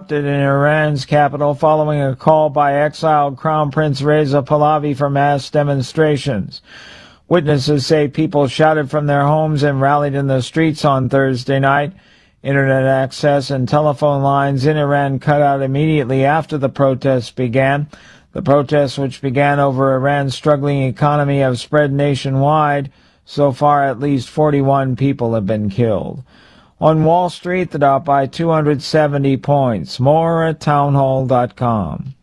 erupted in Iran's capital following a call by exiled Crown Prince Reza Pahlavi for mass demonstrations. Witnesses say people shouted from their homes and rallied in the streets on Thursday night. Internet access and telephone lines in Iran cut out immediately after the protests began. The protests, which began over Iran's struggling economy, have spread nationwide. So far, at least 41 people have been killed. On Wall Street, the Dow by 270 points. More at townhall.com.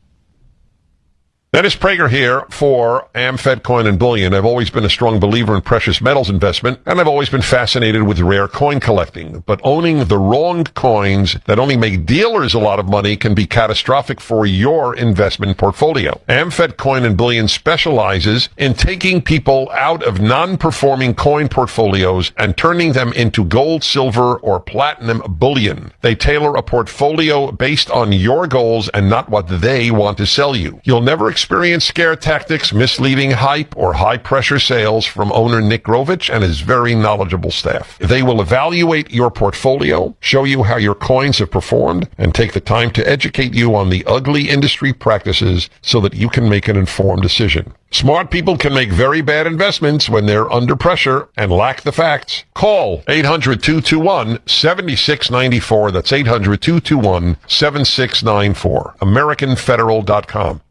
Dennis Prager here for AmFed Coin and Bullion. I've always been a strong believer in precious metals investment, and I've always been fascinated with rare coin collecting. But owning the wrong coins that only make dealers a lot of money can be catastrophic for your investment portfolio. AmFed Coin and Bullion specializes in taking people out of non-performing coin portfolios and turning them into gold, silver, or platinum bullion. They tailor a portfolio based on your goals and not what they want to sell you. You'll never experience scare tactics, misleading hype, or high-pressure sales from owner Nick Grovich and his very knowledgeable staff. They will evaluate your portfolio, show you how your coins have performed, and take the time to educate you on the ugly industry practices so that you can make an informed decision. Smart people can make very bad investments when they're under pressure and lack the facts. Call 800-221-7694. That's 800-221-7694. AmericanFederal.com.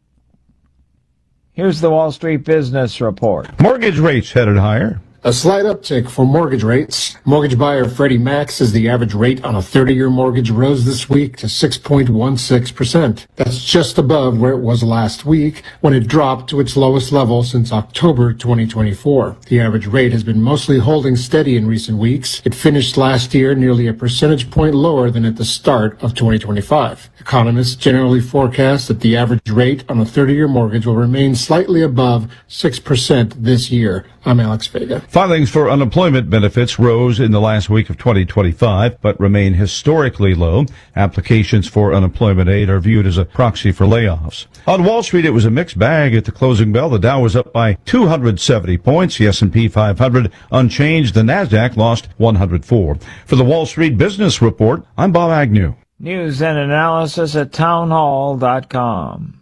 Here's the Wall Street Business Report. Mortgage rates headed higher. A slight uptick for mortgage rates. Mortgage buyer Freddie Mac says the average rate on a 30-year mortgage rose this week to 6.16%. That's just above where it was last week when it dropped to its lowest level since October 2024. The average rate has been mostly holding steady in recent weeks. It finished last year nearly a percentage point lower than at the start of 2025. Economists generally forecast that the average rate on a 30-year mortgage will remain slightly above 6% this year. I'm Alex Vega. Filings for unemployment benefits rose in the last week of 2025, but remain historically low. Applications for unemployment aid are viewed as a proxy for layoffs. On Wall Street, it was a mixed bag at the closing bell. The Dow was up by 270 points. The S&P 500 unchanged. The Nasdaq lost 104. For the Wall Street Business Report, I'm Bob Agnew. News and analysis at townhall.com.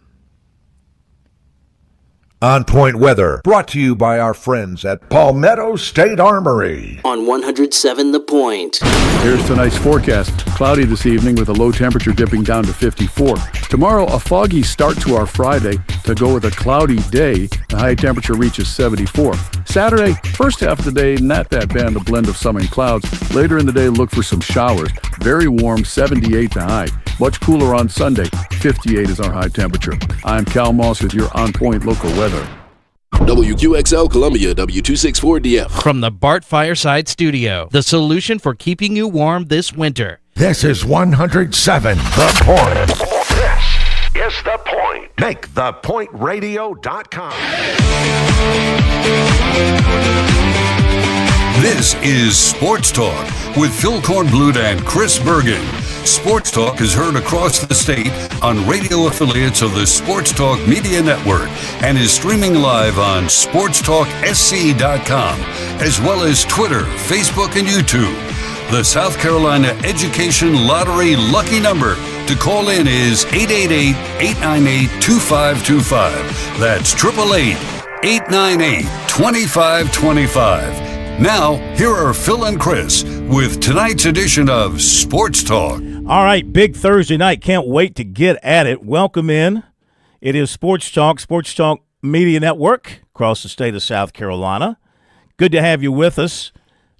On Point Weather, brought to you by our friends at Palmetto State Armory. On 107 The Point. Here's tonight's forecast. Cloudy this evening with a low temperature dipping down to 54. Tomorrow, a foggy start to our Friday to go with a cloudy day. The high temperature reaches 74. Saturday, first half of the day, not that bad, a blend of sun and clouds. Later in the day, look for some showers. Very warm, 78 the high. Much cooler on Sunday, 58 is our high temperature. I'm Cal Moss with your On Point local weather. WQXL Columbia, W264DF. From the Bart Fireside Studio, the solution for keeping you warm this winter. This is 107 The Point. This is The Point. Make thepointradio.com. This is Sports Talk with Phil Kornblut and Chris Bergen. Sports Talk is heard across the state on radio affiliates of the Sports Talk Media Network and is streaming live on SportsTalkSC.com, as well as Twitter, Facebook, and YouTube. The South Carolina Education Lottery lucky number to call in is 888-898-2525. That's 888-898-2525. Now, here are Phil and Chris with tonight's edition of Sports Talk. All right, big Thursday night. Can't wait to get at it. Welcome in. It is Sports Talk Media Network across the state of South Carolina. Good to have you with us.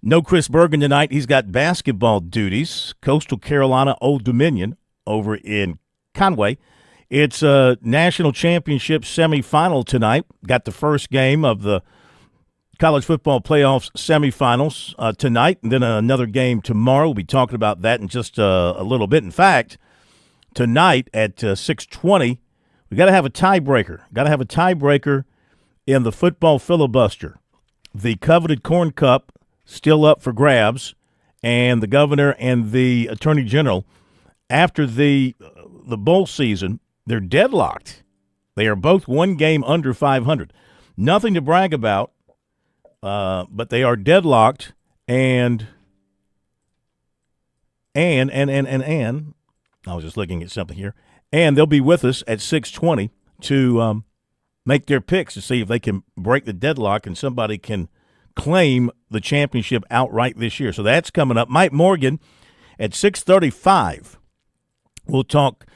No Chris Bergen tonight. He's got basketball duties. Coastal Carolina Old Dominion over in Conway. It's a national championship semifinal tonight. Got the first game of the college football playoffs semifinals tonight, and then another game tomorrow. We'll be talking about that in just a little bit. In fact, tonight at 6:20, we got to have a tiebreaker. Got to have a tiebreaker in the football filibuster. The coveted Corn Cup still up for grabs, and the governor and the attorney general, after the bowl season, they're deadlocked. They are both one game under 500. Nothing to brag about. But they are deadlocked, and I was just looking at something here. And they'll be with us at 6:20 to make their picks to see if they can break the deadlock and somebody can claim the championship outright this year. So that's coming up. Mike Morgan at 6:35. We'll talk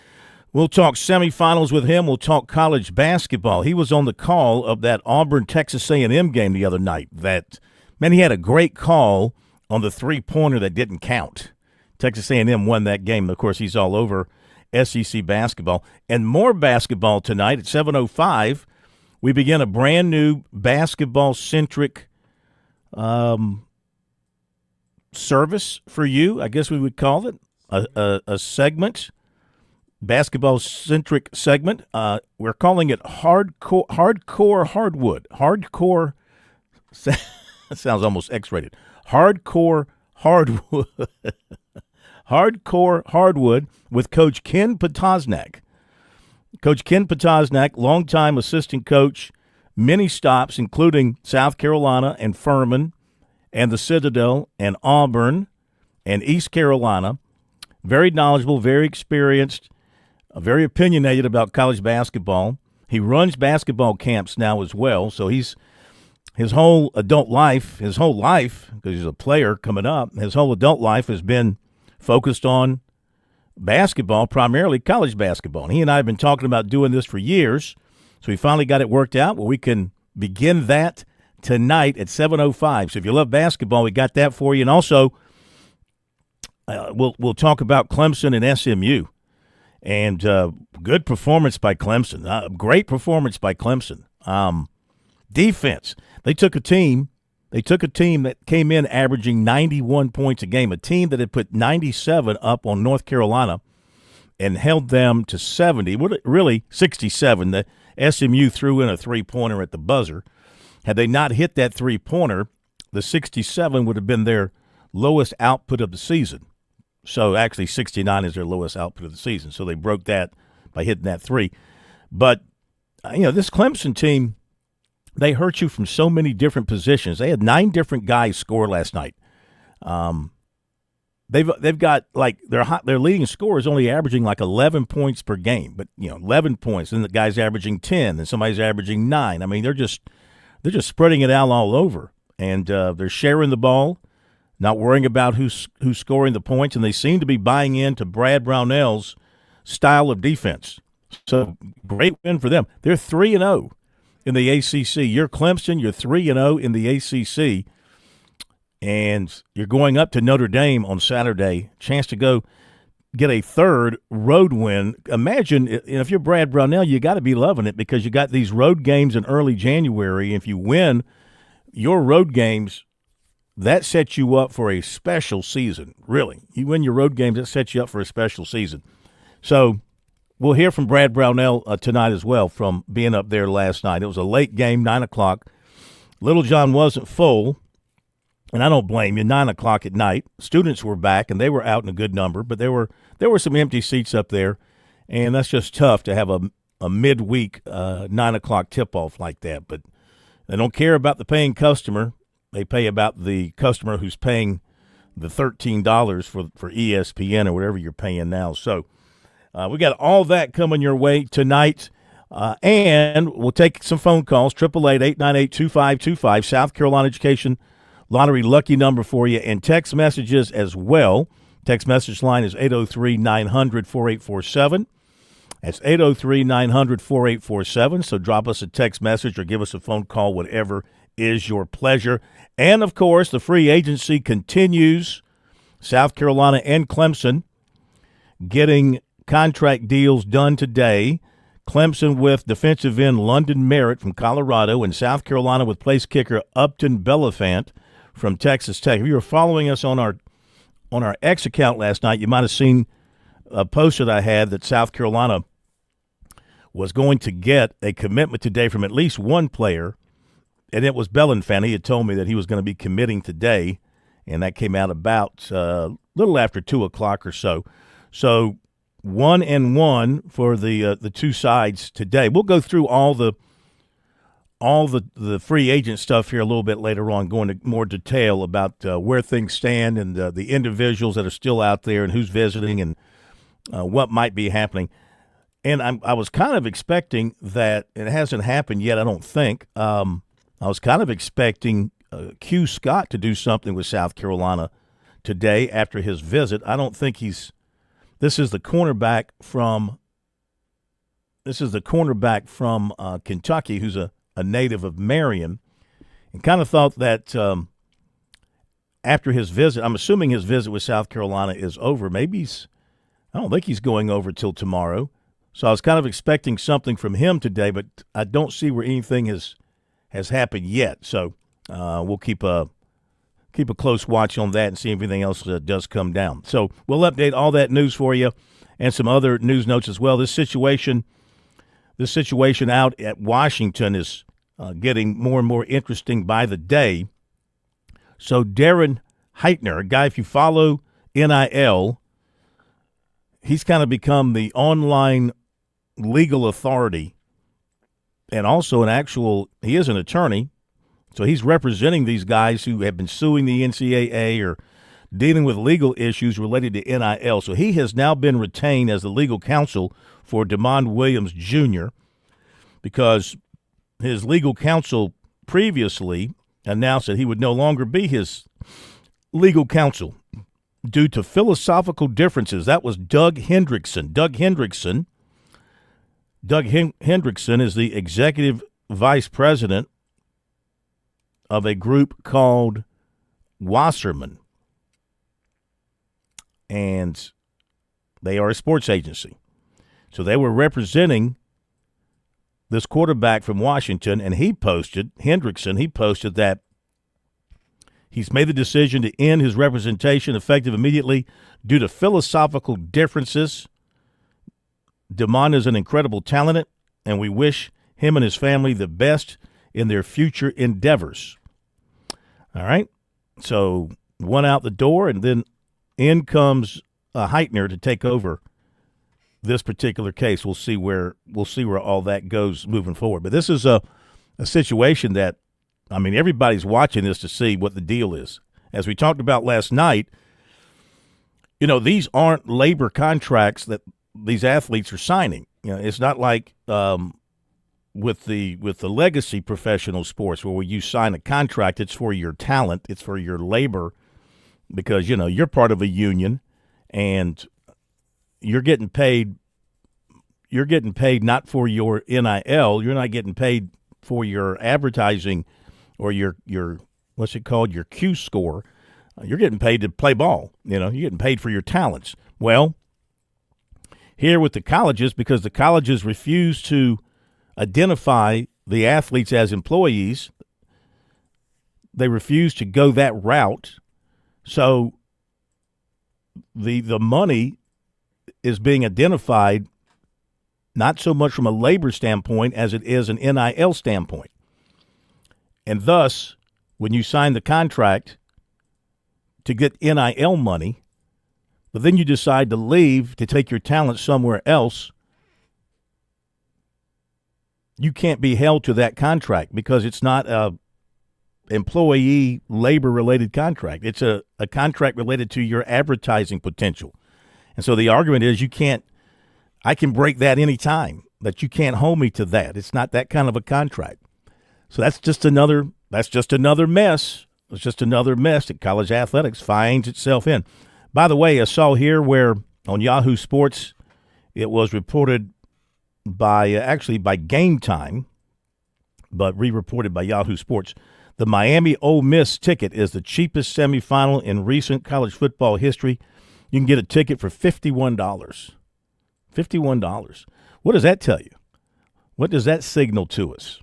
semifinals with him. We'll talk college basketball. He was on the call of that Auburn-Texas A&M game the other night. He had a great call on the three-pointer that didn't count. Texas A&M won that game. Of course, he's all over SEC basketball. And more basketball tonight at 7:05. We begin a brand-new basketball-centric service for you, I guess we would call it, a segment, basketball-centric segment. We're calling it Hardcore Hardwood. Hardcore sounds almost X-rated. Hardcore Hardwood. Hardcore Hardwood with Coach Ken Potosnak. Coach Ken Potosnak, longtime assistant coach, many stops, including South Carolina and Furman and the Citadel and Auburn and East Carolina. Very knowledgeable, very experienced, very opinionated about college basketball. He runs basketball camps now as well, so his whole adult life, because he's a player coming up, his whole adult life has been focused on basketball, primarily college basketball. And he and I have been talking about doing this for years, so we finally got it worked out where we can begin that tonight at 7:05. So if you love basketball, we got that for you. And also, we'll talk about Clemson and SMU. And good performance by Clemson. Great performance by Clemson. Defense. They took a team that came in averaging 91 points a game, a team that had put 97 up on North Carolina and held them to 70, really 67. The SMU threw in a three-pointer at the buzzer. Had they not hit that three-pointer, the 67 would have been their lowest output of the season. So actually 69 is their lowest output of the season. So they broke that by hitting that three. But, this Clemson team, they hurt you from so many different positions. They had 9 different guys score last night. They've got their leading scorer is only averaging 11 points per game, but 11 points, and the guy's averaging 10, and somebody's averaging 9. I mean, they're just spreading it out all over, and they're sharing the ball, not worrying about who's scoring the points, and they seem to be buying into Brad Brownell's style of defense. So great win for them. They're 3-0 in the ACC. You're Clemson. You're 3-0 in the ACC. And you're going up to Notre Dame on Saturday, chance to go get a third road win. Imagine if you're Brad Brownell, you got to be loving it because you got these road games in early January. If you win your road games, that sets you up for a special season, really. You win your road games, that sets you up for a special season. So we'll hear from Brad Brownell tonight as well from being up there last night. It was a late game, 9 o'clock. Little John wasn't full. And I don't blame you, 9 o'clock at night. Students were back, and they were out in a good number, but there were some empty seats up there, and that's just tough to have a midweek 9 o'clock tip-off like that. But they don't care about the paying customer. They pay about the customer who's paying the $13 for ESPN or whatever you're paying now. So we got all that coming your way tonight. And we'll take some phone calls, 888-898-2525, South Carolina Education Lottery lucky number for you, and text messages as well. Text message line is 803-900-4847. That's 803-900-4847. So drop us a text message or give us a phone call, whatever is your pleasure. And, of course, the free agency continues. South Carolina and Clemson getting contract deals done today. Clemson with defensive end London Merritt from Colorado, and South Carolina with place kicker Upton Belafant from Texas Tech. If you were following us on our X account last night, you might have seen a post that I had that South Carolina was going to get a commitment today from at least one player, and it was Belafant. He had told me that he was going to be committing today, and that came out about a little after 2 o'clock or so. So 1-1 for the two sides today. We'll go through all the free agent stuff here a little bit later on, going into more detail about where things stand and the individuals that are still out there and who's visiting and what might be happening. And I was kind of expecting that – it hasn't happened yet, I don't think. I was kind of expecting Q. Scott to do something with South Carolina today after his visit. I don't think he's – this is the cornerback from Kentucky, who's a native of Marion, and kind of thought that after his visit – I'm assuming his visit with South Carolina is over. Maybe I don't think he's going over till tomorrow. So I was kind of expecting something from him today, but I don't see where anything has happened yet. So we'll keep a close watch on that and see if anything else does come down. So we'll update all that news for you and some other news notes as well. This situation out at Washington is getting more and more interesting by the day. So Darren Heitner, a guy, if you follow NIL, he's kind of become the online legal authority and also he is an attorney. So he's representing these guys who have been suing the NCAA or dealing with legal issues related to NIL. So he has now been retained as the legal counsel for DeMond Williams Jr. because his legal counsel previously announced that he would no longer be his legal counsel due to philosophical differences. That was Doug Hendrickson. Doug Hendrickson is the executive vice president of a group called Wasserman, and they are a sports agency. So they were representing this quarterback from Washington, and Hendrickson posted that he's made the decision to end his representation effective immediately due to philosophical differences. DeMond is an incredible talent, and we wish him and his family the best in their future endeavors. All right, so one out the door, and then in comes Heitner to take over this particular case. We'll see where all that goes moving forward. But this is a situation that, I mean, everybody's watching this to see what the deal is. As we talked about last night, these aren't labor contracts that these athletes are signing. It's not like with the legacy professional sports where you sign a contract. It's for your talent. It's for your labor because, you're part of a union and you're getting paid. You're getting paid not for your NIL. You're not getting paid for your advertising or your what's it called, your Q score. You're getting paid to play ball. You're getting paid for your talents. Well, here with the colleges, because the colleges refuse to identify the athletes as employees, they refuse to go that route. So the money is being identified not so much from a labor standpoint as it is an NIL standpoint. And thus, when you sign the contract to get NIL money, but then you decide to leave to take your talent somewhere else, you can't be held to that contract because it's not a employee labor-related contract. It's a contract related to your advertising potential. And so the argument is I can break that any time, that you can't hold me to that. It's not that kind of a contract. So that's just another mess. It's just another mess that college athletics finds itself in. By the way, I saw here where on Yahoo Sports it was reported by Game Time, but re-reported by Yahoo Sports. The Miami Ole Miss ticket is the cheapest semifinal in recent college football history. You can get a ticket for $51. $51. What does that tell you? What does that signal to us?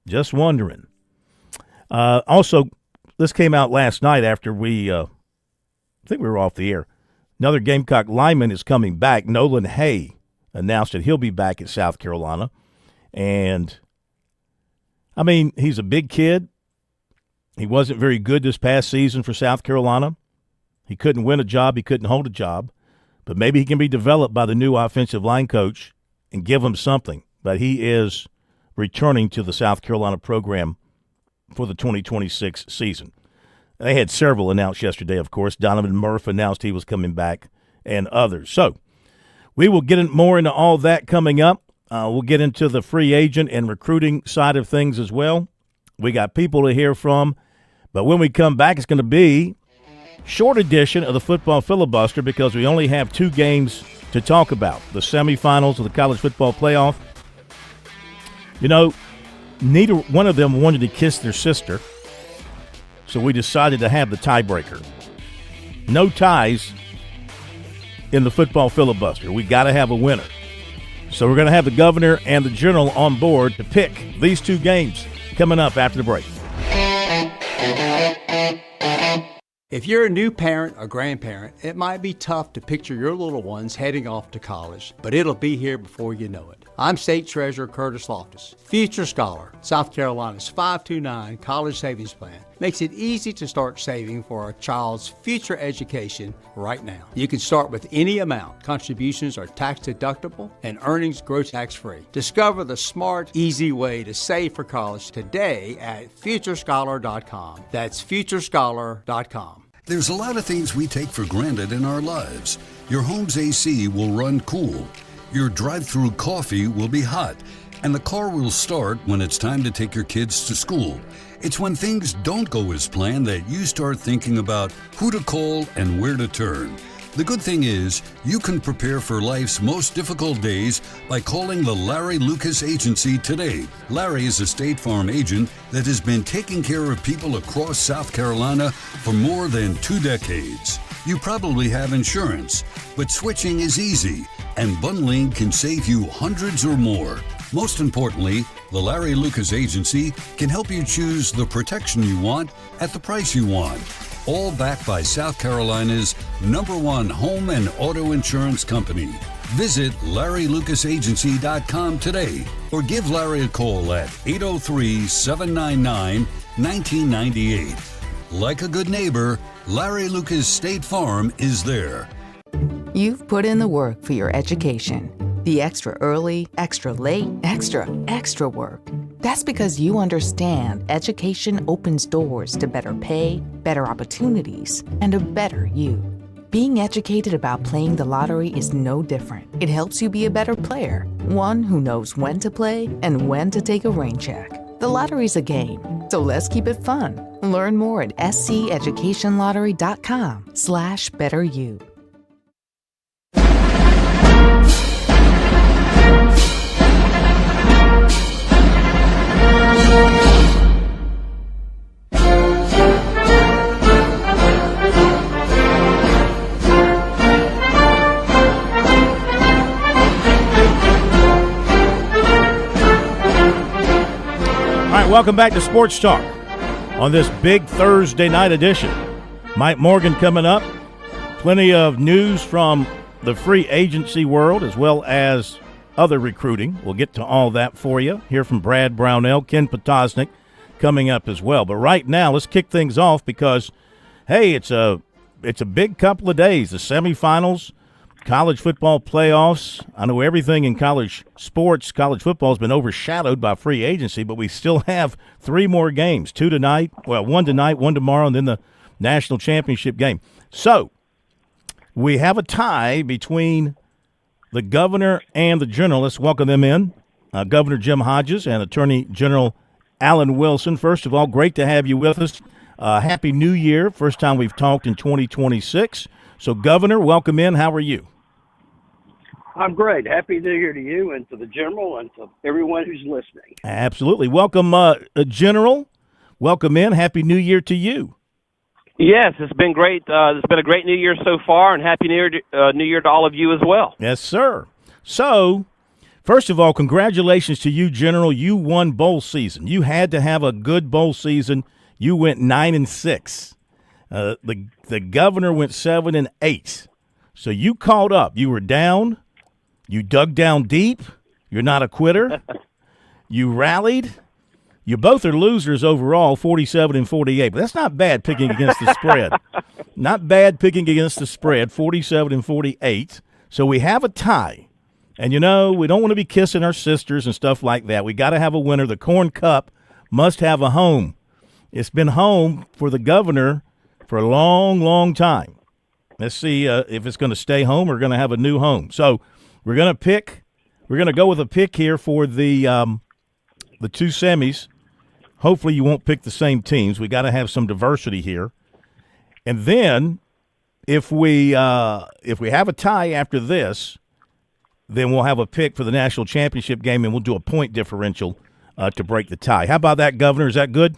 Just wondering. Also, this came out last night after I think we were off the air. Another Gamecock lineman is coming back. Nolan Hay announced that he'll be back at South Carolina. And, I mean, he's a big kid. He wasn't very good this past season for South Carolina. He couldn't win a job. He couldn't hold a job. But maybe he can be developed by the new offensive line coach and give him something. But he is returning to the South Carolina program for the 2026 season. They had several announced yesterday, of course. Donovan Murph announced he was coming back and others. So we will get more into all that coming up. We'll get into the free agent and recruiting side of things as well. We got people to hear from. But when we come back, it's going to be short edition of the football filibuster because we only have 2 games to talk about, the semifinals of the college football playoff. You know, neither one of them wanted to kiss their sister, so we decided to have the tiebreaker. No ties in the football filibuster. We got to have a winner. So we're going to have the governor and the general on board to pick these 2 games coming up after the break. If you're a new parent or grandparent, it might be tough to picture your little ones heading off to college, but it'll be here before you know it. I'm State Treasurer Curtis Loftus. Future Scholar, South Carolina's 529 college savings plan, makes it easy to start saving for a child's future education right now. You can start with any amount. Contributions are tax deductible and earnings grow tax free. Discover the smart, easy way to save for college today at futurescholar.com. That's futurescholar.com. There's a lot of things we take for granted in our lives. Your home's AC will run cool. Your drive-through coffee will be hot, and the car will start when it's time to take your kids to school. It's when things don't go as planned that you start thinking about who to call and where to turn. The good thing is, you can prepare for life's most difficult days by calling the Larry Lucas Agency today. Larry is a State Farm agent that has been taking care of people across South Carolina for more than 2 decades. You probably have insurance, but switching is easy, and bundling can save you hundreds or more. Most importantly, the Larry Lucas Agency can help you choose the protection you want at the price you want. All backed by South Carolina's #1 home and auto insurance company. Visit LarryLucasAgency.com today or give Larry a call at 803-799-1998. Like a good neighbor, Larry Lucas State Farm is there. You've put in the work for your education. The extra early, extra late, extra work. That's because you understand education opens doors to better pay, better opportunities, and a better you. Being educated about playing the lottery is no different. It helps you be a better player, one who knows when to play and when to take a rain check. The lottery's a game, so let's keep it fun. Learn more at sceducationlottery.com/betteryou. Welcome back to Sports Talk on this big Thursday night edition. Mike Morgan coming up. Plenty of news from the free agency world as well as other recruiting. We'll get to all that for you. Hear from Brad Brownell, Ken Potosnik coming up as well. But right now, let's kick things off because, hey, it's a big couple of days. The semifinals, college football playoffs. I know everything in college sports, college football has been overshadowed by free agency, but we still have 3 more games, 2 tonight, well, 1 tonight, 1 tomorrow, and then the national championship game. So we have a tie between the governor and the general. Let's welcome them in. Governor Jim Hodges and Attorney General Alan Wilson. First of all, great to have you with us. Happy New Year. First time we've talked in 2026. So, Governor, welcome in. How are you? I'm great. Happy New Year to you and to the General and to everyone who's listening. Absolutely. Welcome, General. Welcome in. Happy New Year to you. Yes, it's been great. It's been a great New Year so far, and Happy New Year to all of you as well. Yes, sir. So, first of all, congratulations to you, General. You won bowl season. You had to have a good bowl season. You went 9-6. The governor went 7-8. So you caught up. You were down. You dug down deep. You're not a quitter. You rallied. You both are losers overall, 47-48. But that's not bad picking against the spread. Not bad picking against the spread, 47-48. So we have a tie. And, you know, we don't want to be kissing our sisters and stuff like that. We got to have a winner. The Corn Cup must have a home. It's been home for the governor for a long, long time. Let's see if it's going to stay home or going to have a new home. So we're going to pick. We're going to go with a pick here for the two semis. Hopefully you won't pick the same teams. We got to have some diversity here. And then if we have a tie after this, then we'll have a pick for the national championship game, and we'll do a point differential to break the tie. How about that, Governor? Is that good?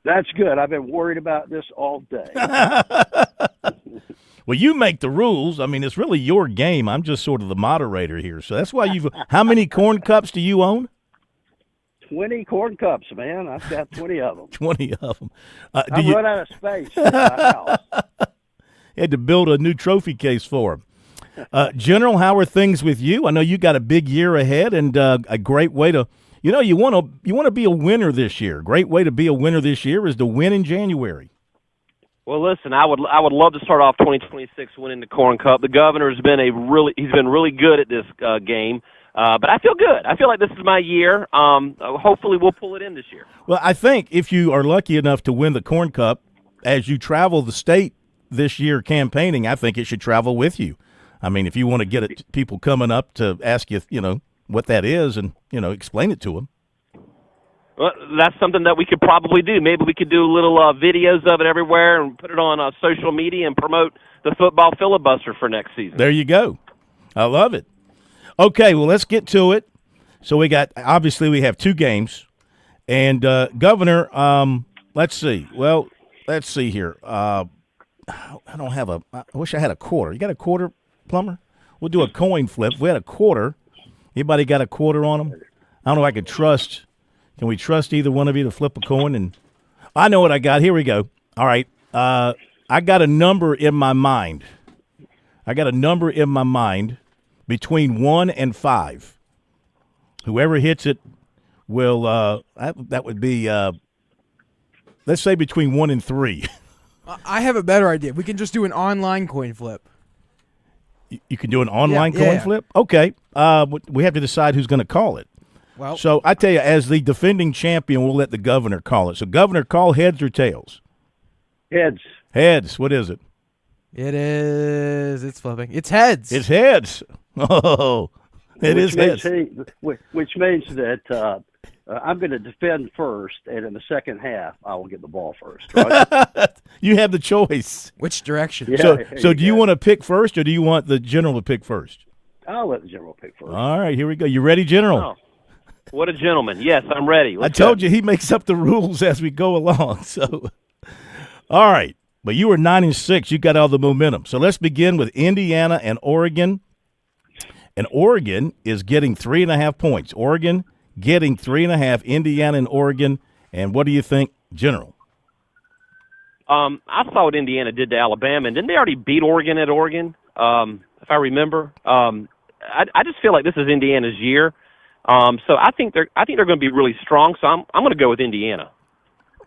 That's good. I've been worried about this all day. Well, you make the rules. I mean, it's really your game. I'm just sort of the moderator here. So that's why you've – how many corn cups do you own? 20 corn cups, man. I've got 20 of them. 20 of them. I've run out of space in my house. You had to build a new trophy case for them. General, how are things with you? I know you got a big year ahead and a great way to – you want to be a winner this year. Great way to be a winner this year is to win in January. Well, listen, I would love to start off 2026 winning the Corn Cup. The governor has been he's been really good at this game, but I feel good. I feel like this is my year. Hopefully, we'll pull it in this year. Well, I think if you are lucky enough to win the Corn Cup, as you travel the state this year campaigning, I think it should travel with you. I mean, if you want to get people coming up to ask you, what that is, and explain it to them. Well, that's something that we could probably do. Maybe we could do little videos of it everywhere and put it on social media and promote the football filibuster for next season. There you go. I love it. Okay, well, let's get to it. So we have two games. And, Governor, let's see. Well, let's see here. I wish I had a quarter. You got a quarter, Plumber? We'll do a coin flip. If we had a quarter, anybody got a quarter on them? I don't know if I could trust. Can we trust either one of you to flip a coin? And I know what I got. Here we go. All right. I got a number in my mind. Between 1 and 5. Whoever hits it will that would be let's say between 1 and 3. I have a better idea. We can just do an online coin flip. You can do an online coin flip? Okay. We have to decide who's going to call it. Well, so I tell you, as the defending champion, we'll let the governor call it. So, Governor, call heads or tails? Heads. Heads. What is it? It's flipping. It's heads. It's heads. Oh, it is heads. Which means that I'm going to defend first, and in the second half, I will get the ball first. Right? You have the choice. Which direction? Yeah, so do you want to pick first, or do you want the general to pick first? I'll let the general pick first. All right, here we go. You ready, General? Oh, what a gentleman. Yes, I'm ready. I told you he makes up the rules as we go along. So, all right. But you were 9-6. You got all the momentum. So let's begin with Indiana and Oregon. And Oregon is getting 3.5 points. Oregon getting 3.5. Indiana and Oregon. And what do you think, General? I saw what Indiana did to Alabama, and didn't they already beat Oregon at Oregon? If I remember, I just feel like this is Indiana's year. So I think they're going to be really strong. So I'm going to go with Indiana.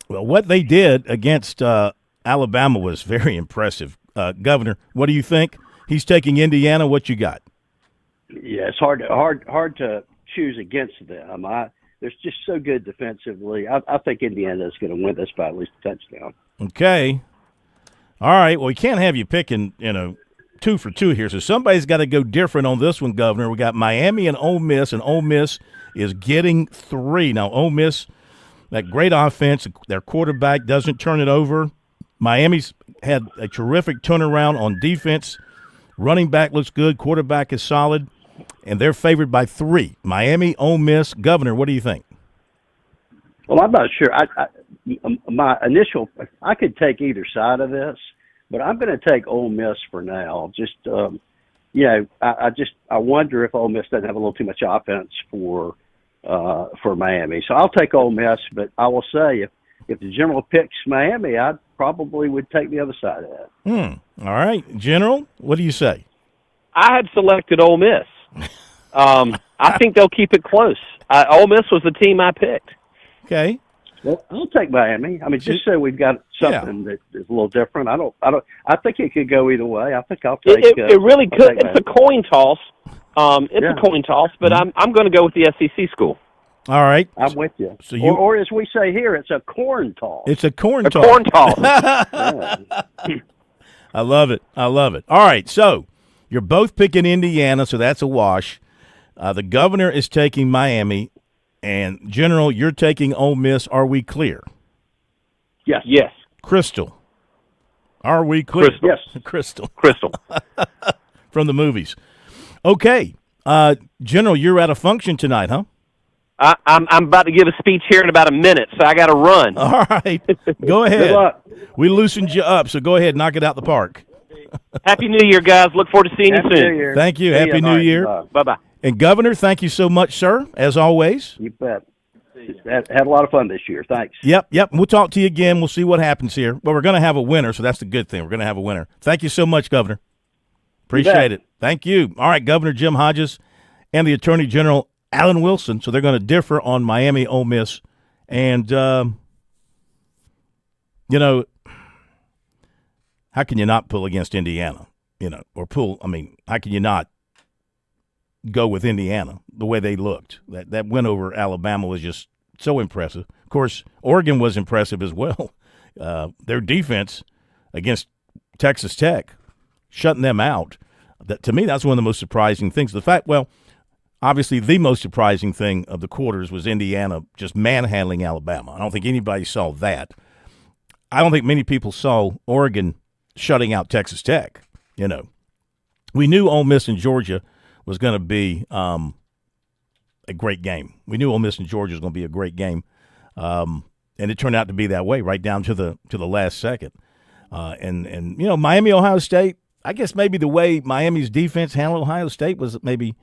Well, what they did against Alabama was very impressive. Governor, what do you think? He's taking Indiana. What you got? Yeah, it's hard to choose against them. They're just so good defensively. I think Indiana is going to win this by at least a touchdown. Okay. All right. Well, we can't have you picking, 2 for 2 here. So somebody's got to go different on this one, Governor. We got Miami and Ole Miss is getting 3. Now, Ole Miss, that great offense, their quarterback doesn't turn it over. Miami's had a terrific turnaround on defense. Running back looks good. Quarterback is solid. And they're favored by 3. Miami, Ole Miss. Governor, what do you think? Well, I'm not sure. I could take either side of this, but I'm going to take Ole Miss for now. Just, I wonder if Ole Miss doesn't have a little too much offense for Miami. So I'll take Ole Miss, but I will say if the General picks Miami, I probably would take the other side of that. All right. General, what do you say? I had selected Ole Miss. I think they'll keep it close. Ole Miss was the team I picked. Okay. Well, I'll take Miami. I mean, just so we've got something that is a little different. I think it could go either way. I think I'll take it really could. It's a coin toss. A coin toss, but I'm going to go with the SEC school. All right. I'm with you. So or as we say here, it's a corn toss. It's a corn toss. Corn toss. I love it. I love it. All right, so you're both picking Indiana, so that's a wash. The governor is taking Miami, and General, you're taking Ole Miss. Are we clear? Yes. Yes. Crystal, are we clear? Crystal. Yes. Crystal. Crystal. From the movies. Okay. General, you're at a function tonight, huh? I'm about to give a speech here in about a minute, so I got to run. All right. Go ahead. Good luck. We loosened you up, so go ahead, knock it out the park. Happy New Year, guys. Look forward to seeing Happy you soon. New Year. Thank you. See Happy ya. New Year. Bye-bye. And Governor, thank you so much, sir, as always. You bet. Had a lot of fun this year. Thanks. Yep. We'll talk to you again. We'll see what happens here. But we're going to have a winner, so that's the good thing. We're going to have a winner. Thank you so much, Governor. Appreciate it. Thank you. All right, Governor Jim Hodges and the Attorney General Alan Wilson. So they're going to differ on Miami, Ole Miss. And, how can you not pull against Indiana? How can you not go with Indiana the way they looked? That win over Alabama was just so impressive. Of course, Oregon was impressive as well. Their defense against Texas Tech, shutting them out. To me, that's one of the most surprising things. Obviously the most surprising thing of the quarters was Indiana just manhandling Alabama. I don't think anybody saw that. I don't think many people saw Oregon shutting out Texas Tech. We knew Ole Miss and Georgia was going to be a great game. We knew Ole Miss and Georgia was going to be a great game, and it turned out to be that way right down to the last second. Miami, Ohio State. I guess maybe the way Miami's defense handled Ohio State was maybe.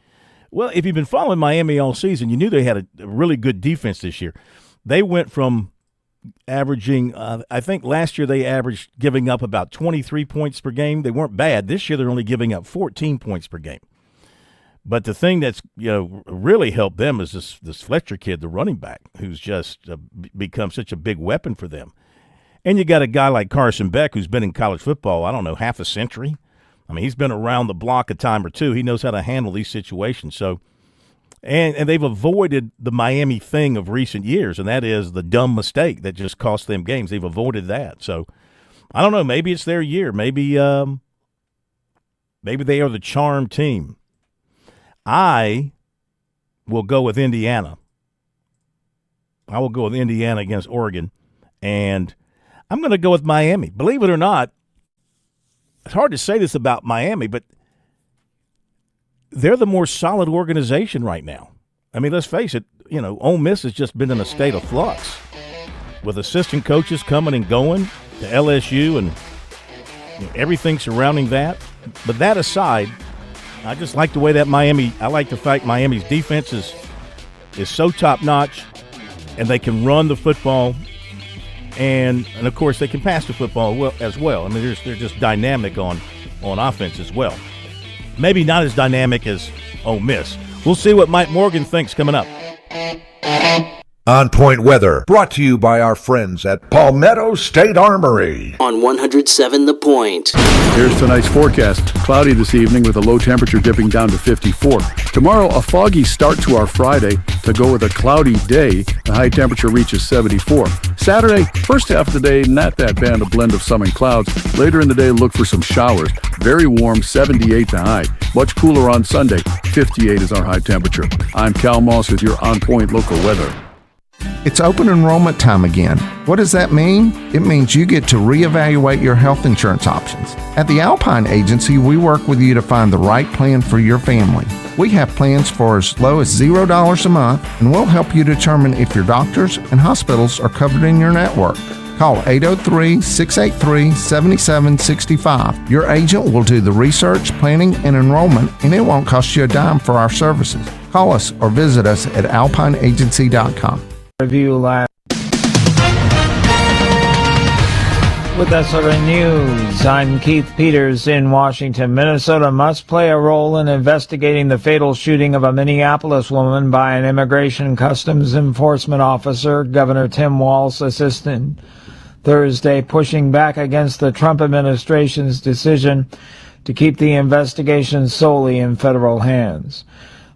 Well, if you've been following Miami all season, you knew they had a really good defense this year. They went from averaging, I think last year they averaged giving up about 23 points per game. They weren't bad. This year they're only giving up 14 points per game. But the thing that's really helped them is this Fletcher kid, the running back, who's just become such a big weapon for them. And you got a guy like Carson Beck who's been in college football, I don't know, half a century. I mean, he's been around the block a time or two. He knows how to handle these situations. So, and they've avoided the Miami thing of recent years, and that is the dumb mistake that just cost them games. They've avoided that. So, I don't know. Maybe it's their year. Maybe they are the charm team. I will go with Indiana. I will go with Indiana against Oregon, and I'm going to go with Miami. Believe it or not, it's hard to say this about Miami, but they're the more solid organization right now. I mean, let's face it, Ole Miss has just been in a state of flux with assistant coaches coming and going to LSU and everything surrounding that. But that aside, I just like the way that I like the fact Miami's defense is so top-notch, and they can run the football. And of course, they can pass the football as well. I mean, they're just dynamic on offense as well. Maybe not as dynamic as Ole Miss. We'll see what Mike Morgan thinks coming up. On Point Weather, brought to you by our friends at Palmetto State Armory. On 107 The Point. Here's tonight's forecast. Cloudy this evening with a low temperature dipping down to 54. Tomorrow, a foggy start to our Friday to go with a cloudy day. The high temperature reaches 74. Saturday, first half of the day, not that bad, a blend of sun and clouds. Later in the day, look for some showers. Very warm, 78 the high. Much cooler on Sunday, 58 is our high temperature. I'm Cal Moss with your On Point local weather. It's open enrollment time again. What does that mean? It means you get to reevaluate your health insurance options. At the Alpine Agency, we work with you to find the right plan for your family. We have plans for as low as $0 a month, and we'll help you determine if your doctors and hospitals are covered in your network. Call 803-683-7765. Your agent will do the research, planning, and enrollment, and it won't cost you a dime for our services. Call us or visit us at alpineagency.com. Review last. With SRN News, I'm Keith Peters in Washington. Minnesota must play a role in investigating the fatal shooting of a Minneapolis woman by an Immigration Customs Enforcement officer, Governor Tim Walz assisted Thursday, pushing back against the Trump administration's decision to keep the investigation solely in federal hands.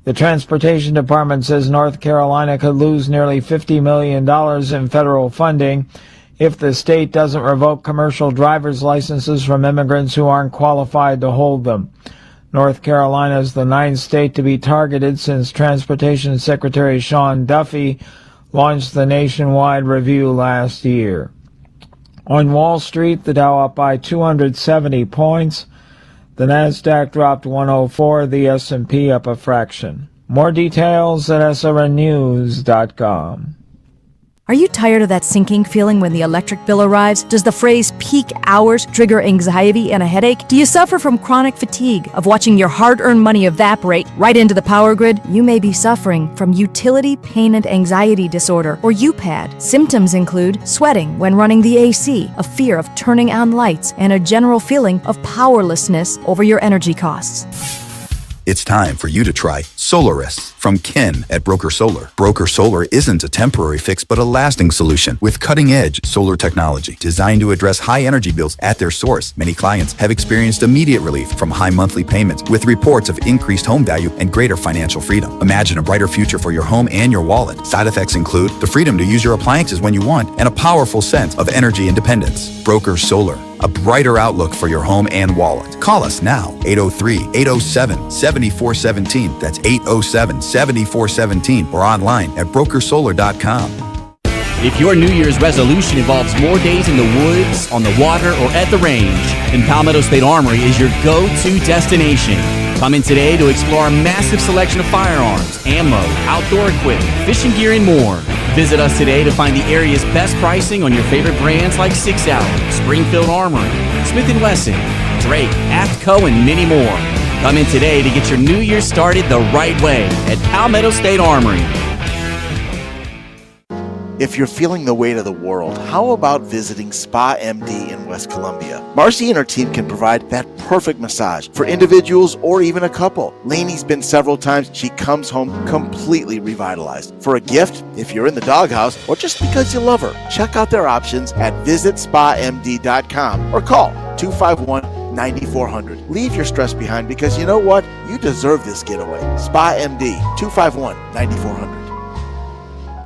The Transportation Department says North Carolina could lose nearly $50 million in federal funding if the state doesn't revoke commercial driver's licenses from immigrants who aren't qualified to hold them. North Carolina is the 9th state to be targeted since Transportation Secretary Sean Duffy launched the nationwide review last year. On Wall Street, the Dow up by 270 points. The Nasdaq dropped 104, the S&P up a fraction. More details at srnnews.com. Are you tired of that sinking feeling when the electric bill arrives? Does the phrase peak hours trigger anxiety and a headache? Do you suffer from chronic fatigue of watching your hard-earned money evaporate right into the power grid? You may be suffering from utility pain and anxiety disorder, or UPAD. Symptoms include sweating when running the AC, a fear of turning on lights, and a general feeling of powerlessness over your energy costs. It's time for you to try Solaris from Ken at Broker Solar. Broker Solar isn't a temporary fix, but a lasting solution with cutting-edge solar technology designed to address high energy bills at their source. Many clients have experienced immediate relief from high monthly payments with reports of increased home value and greater financial freedom. Imagine a brighter future for your home and your wallet. Side effects include the freedom to use your appliances when you want and a powerful sense of energy independence. Broker Solar, a brighter outlook for your home and wallet. Call us now, 803-807-7417. That's 807-7417 or online at brokersolar.com. If your New Year's resolution involves more days in the woods, on the water, or at the range, then Palmetto State Armory is your go-to destination. Come in today to explore a massive selection of firearms, ammo, outdoor equipment, fishing gear, and more. Visit us today to find the area's best pricing on your favorite brands like 6 Hour, Springfield Armory, Smith & Wesson, Drake, AFTCO, and many more. Come in today to get your New Year started the right way at Palmetto State Armory. If you're feeling the weight of the world, how about visiting Spa MD in West Columbia? Marcy and her team can provide that perfect massage for individuals or even a couple. Lainey's been several times. She comes home completely revitalized. For a gift, if you're in the doghouse, or just because you love her, check out their options at visitspamd.com or call 251-9400. Leave your stress behind because you know what? You deserve this getaway. Spa MD, 251-9400.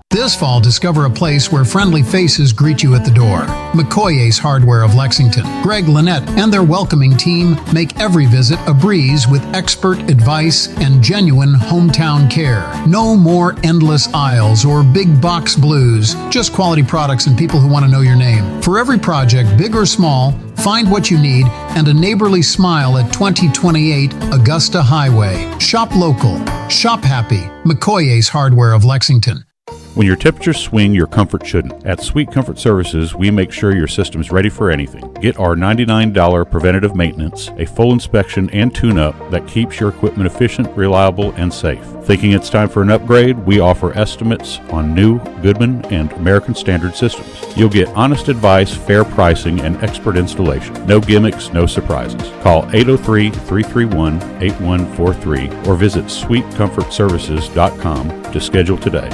This fall, discover a place where friendly faces greet you at the door. McCoy's Hardware of Lexington. Greg Lynette and their welcoming team make every visit a breeze with expert advice and genuine hometown care. No more endless aisles or big box blues. Just quality products and people who want to know your name. For every project, big or small, find what you need and a neighborly smile at 2028 Augusta Highway. Shop local. Shop happy. McCoy's Hardware of Lexington. When your temperatures swing, your comfort shouldn't. At Sweet Comfort Services, we make sure your system's ready for anything. Get our $99 preventative maintenance, a full inspection and tune-up that keeps your equipment efficient, reliable, and safe. Thinking it's time for an upgrade? We offer estimates on new Goodman and American Standard systems. You'll get honest advice, fair pricing, and expert installation. No gimmicks, no surprises. Call 803-331-8143 or visit sweetcomfortservices.com to schedule today.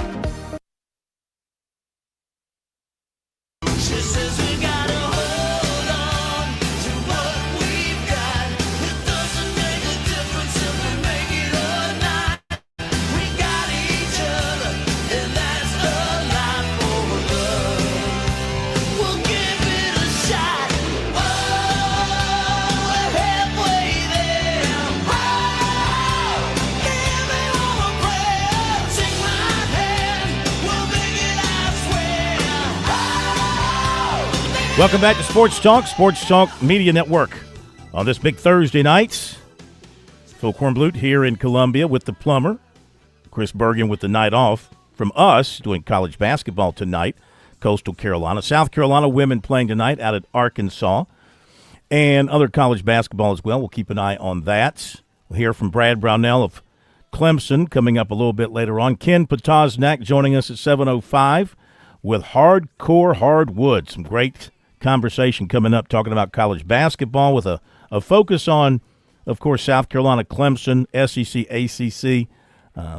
Welcome back to Sports Talk Media Network. On this big Thursday night, Phil Kornblut here in Columbia with the plumber, Chris Bergen with the night off from us doing college basketball tonight, Coastal Carolina. South Carolina women playing tonight out at Arkansas, and other college basketball as well. We'll keep an eye on that. We'll hear from Brad Brownell of Clemson coming up a little bit later on. Ken Potosnak joining us at 7:05 with Hardcore Hardwood. Some great conversation coming up talking about college basketball with a focus on, of course, South Carolina, Clemson, SEC, ACC,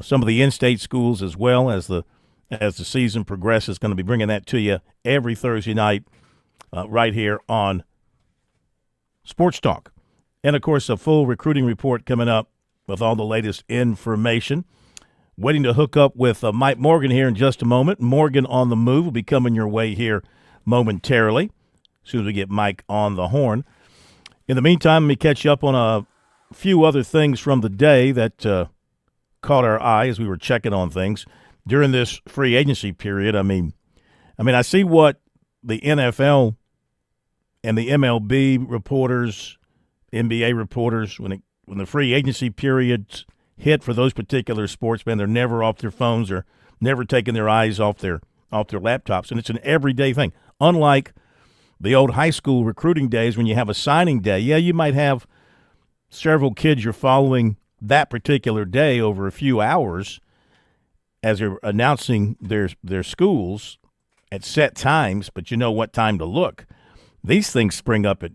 some of the in-state schools as well as the season progresses. Going to be bringing that to you every Thursday night right here on Sports Talk. And, of course, a full recruiting report coming up with all the latest information. Waiting to hook up with Mike Morgan here in just a moment. Morgan on the Move will be coming your way here momentarily as soon as we get Mike on the horn. In the meantime, let me catch you up on a few other things from the day that caught our eye as we were checking on things during this free agency period. I mean, I see what the NFL and the MLB reporters, NBA reporters, when the free agency periods hit for those particular sportsmen, they're never off their phones or never taking their eyes off their laptops, and it's an everyday thing. Unlike the old high school recruiting days when you have a signing day, yeah, you might have several kids you're following that particular day over a few hours as they're announcing their schools at set times, but you know what time to look. These things spring up at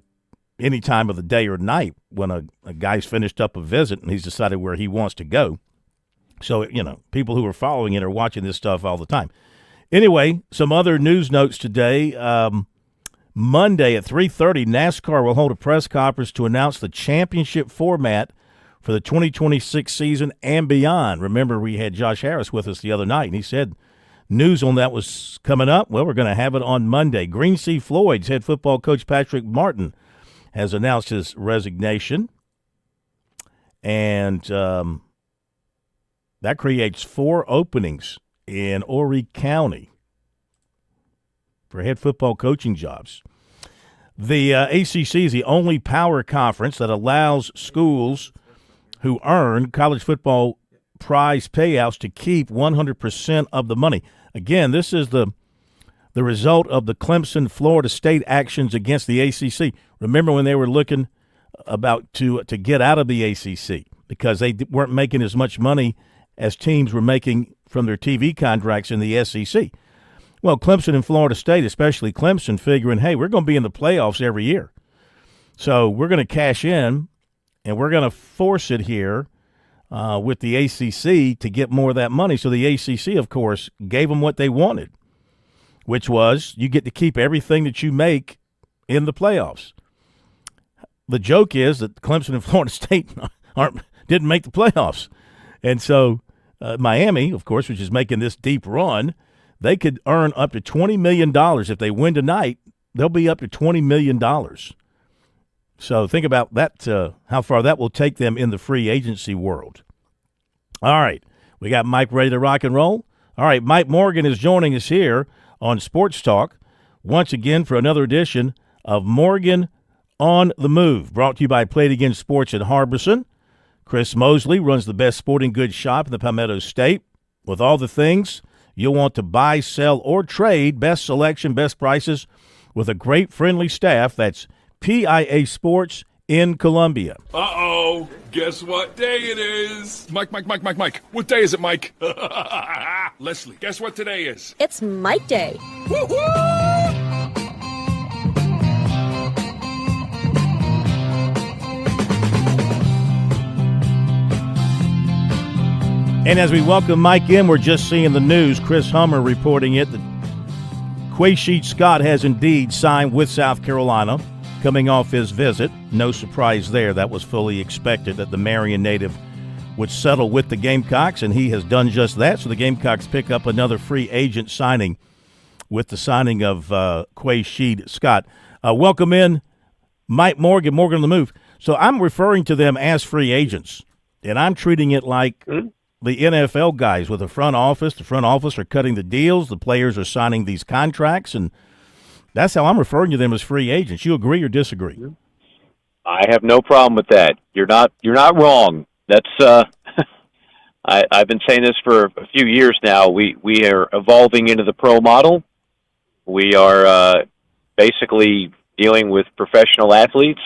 any time of the day or night when a guy's finished up a visit and he's decided where he wants to go. So, people who are following it are watching this stuff all the time. Anyway, some other news notes today. Monday at 3:30, NASCAR will hold a press conference to announce the championship format for the 2026 season and beyond. Remember, we had Josh Harris with us the other night, and he said news on that was coming up. Well, we're going to have it on Monday. Green Sea Floyd's head football coach Patrick Martin has announced his resignation, and that creates 4 openings in Horry County for head football coaching jobs. The ACC is the only power conference that allows schools who earn college football prize payouts to keep 100% of the money. Again, this is the result of the Clemson, Florida State actions against the ACC. Remember when they were looking about to get out of the ACC because they weren't making as much money as teams were making from their TV contracts in the SEC. Well, Clemson and Florida State, especially Clemson, figuring, hey, we're going to be in the playoffs every year. So we're going to cash in, and we're going to force it here with the ACC to get more of that money. So the ACC, of course, gave them what they wanted, which was you get to keep everything that you make in the playoffs. The joke is that Clemson and Florida State didn't make the playoffs. And so Miami, of course, which is making this deep run, they could earn up to $20 million. If they win tonight, they'll be up to $20 million. So think about that, how far that will take them in the free agency world. All right, we got Mike ready to rock and roll. All right, Mike Morgan is joining us here on Sports Talk once again for another edition of Morgan on the Move, brought to you by Play It Again Sports in Harbison. Chris Mosley runs the best sporting goods shop in the Palmetto State with all the things you'll want to buy, sell, or trade. Best selection, best prices with a great friendly staff. That's PIA Sports in Columbia. Uh-oh. Guess what day it is? Mike. What day is it, Mike? Leslie, guess what today is? It's Mike Day. Woo-hoo! And as we welcome Mike in, we're just seeing the news. Chris Hummer reporting it that Quaysheed Scott has indeed signed with South Carolina, coming off his visit. No surprise there. That was fully expected that the Marion native would settle with the Gamecocks, and he has done just that. So the Gamecocks pick up another free agent signing with the signing of Quaysheed Scott. Welcome in Mike Morgan on the Move. So I'm referring to them as free agents, and I'm treating it like the NFL guys with the front office. The front office are cutting the deals. The players are signing these contracts, and that's how I'm referring to them as free agents. You agree or disagree? I have no problem with that. You're not wrong. That's I've been saying this for a few years now. We are evolving into the pro model. We are basically dealing with professional athletes,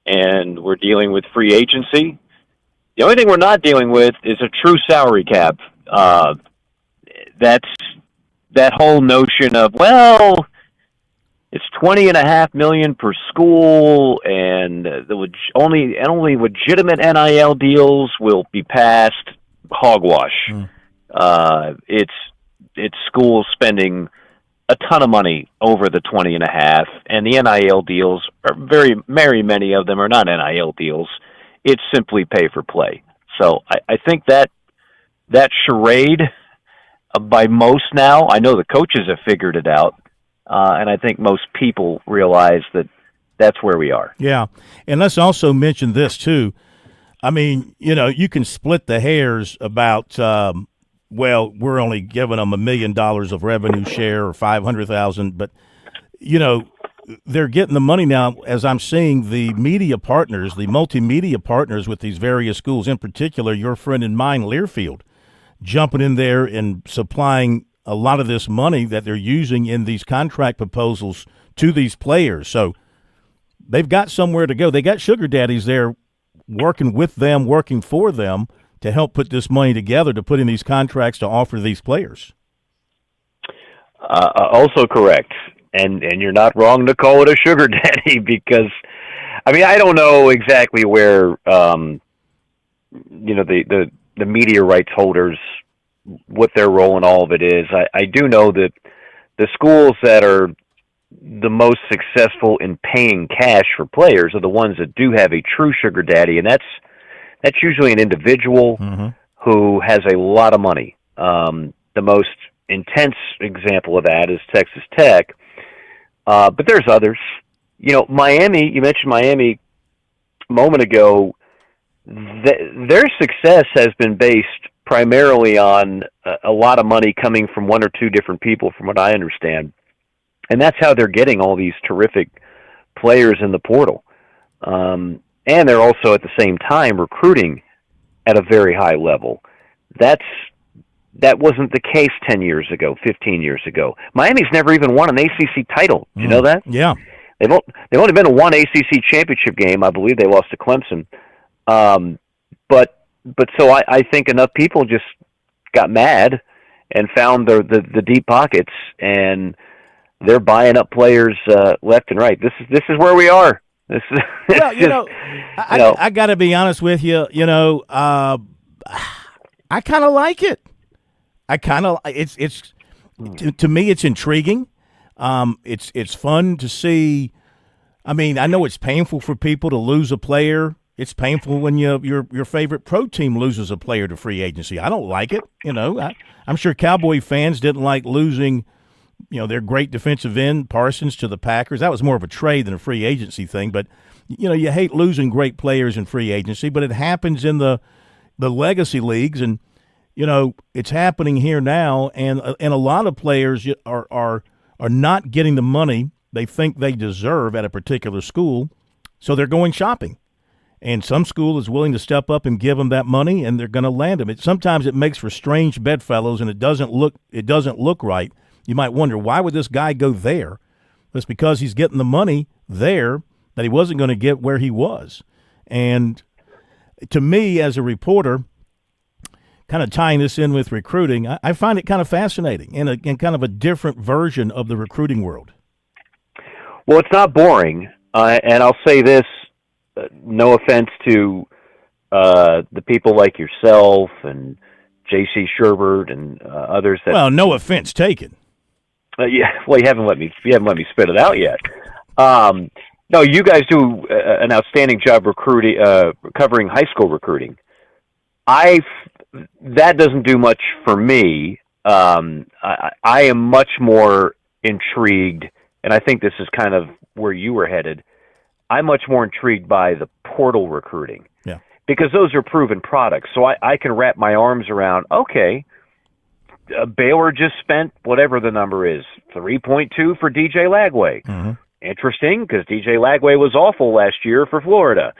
and we're dealing with free agency. The only thing we're not dealing with is a true salary cap. That's that whole notion of, well, it's $20.5 million per school, and only legitimate NIL deals will be passed. Hogwash. It's schools spending a ton of money over the 20.5, and the NIL deals are very many of them are not NIL deals. It's simply pay for play. So I think that charade by most now, I know the coaches have figured it out. and I think most people realize that that's where we are. Yeah, and let's also mention this too. I mean, you can split the hairs about, we're only giving them $1 million of revenue share or $500,000, but they're getting the money now. As I'm seeing the media partners, the multimedia partners with these various schools, in particular, your friend and mine, Learfield, jumping in there and supplying a lot of this money that they're using in these contract proposals to these players. So they've got somewhere to go. They got sugar daddies there working with them, working for them to help put this money together to put in these contracts to offer these players. Also correct. And you're not wrong to call it a sugar daddy because, I mean, I don't know exactly where, the media rights holders, what their role in all of it is. I do know that the schools that are the most successful in paying cash for players are the ones that do have a true sugar daddy, and that's usually an individual who has a lot of money. The most intense example of that is Texas Tech, but there's others. Miami, you mentioned Miami a moment ago. Their success has been based primarily on a lot of money coming from one or two different people, from what I understand. And that's how they're getting all these terrific players in the portal. And they're also at the same time recruiting at a very high level. That wasn't the case 10 years ago, 15 years ago. Miami's never even won an ACC title. Do you know that? Yeah. They've only been to one ACC championship game. I believe they lost to Clemson. But so I think enough people just got mad and found the deep pockets, and they're buying up players left and right. This is where we are. This is I got to be honest with you. I kind of like it. To me, it's intriguing. It's fun to see. I mean, I know it's painful for people to lose a player. It's painful when your favorite pro team loses a player to free agency. I don't like it. I'm sure Cowboy fans didn't like losing, their great defensive end Parsons to the Packers. That was more of a trade than a free agency thing. But you hate losing great players in free agency. But it happens in the legacy leagues, and it's happening here now. And a lot of players are not getting the money they think they deserve at a particular school, so they're going shopping. And some school is willing to step up and give them that money, and they're going to land them. Sometimes it makes for strange bedfellows, and it doesn't look right. You might wonder, why would this guy go there? It's because he's getting the money there that he wasn't going to get where he was. And to me, as a reporter, kind of tying this in with recruiting, I find it kind of fascinating and kind of a different version of the recruiting world. Well, it's not boring, and I'll say this. No offense to the people like yourself and J.C. Sherbert and others. Well, no offense taken. Yeah, well, you haven't let me spit it out yet. No, you guys do an outstanding job recruiting, covering high school recruiting. That doesn't do much for me. I am much more intrigued, and I think this is kind of where you were headed. I'm much more intrigued by the portal recruiting. Yeah. Because those are proven products. So I can wrap my arms around, okay, Baylor just spent whatever the number is, 3.2 for DJ Lagway. Mm-hmm. Interesting, because DJ Lagway was awful last year for Florida.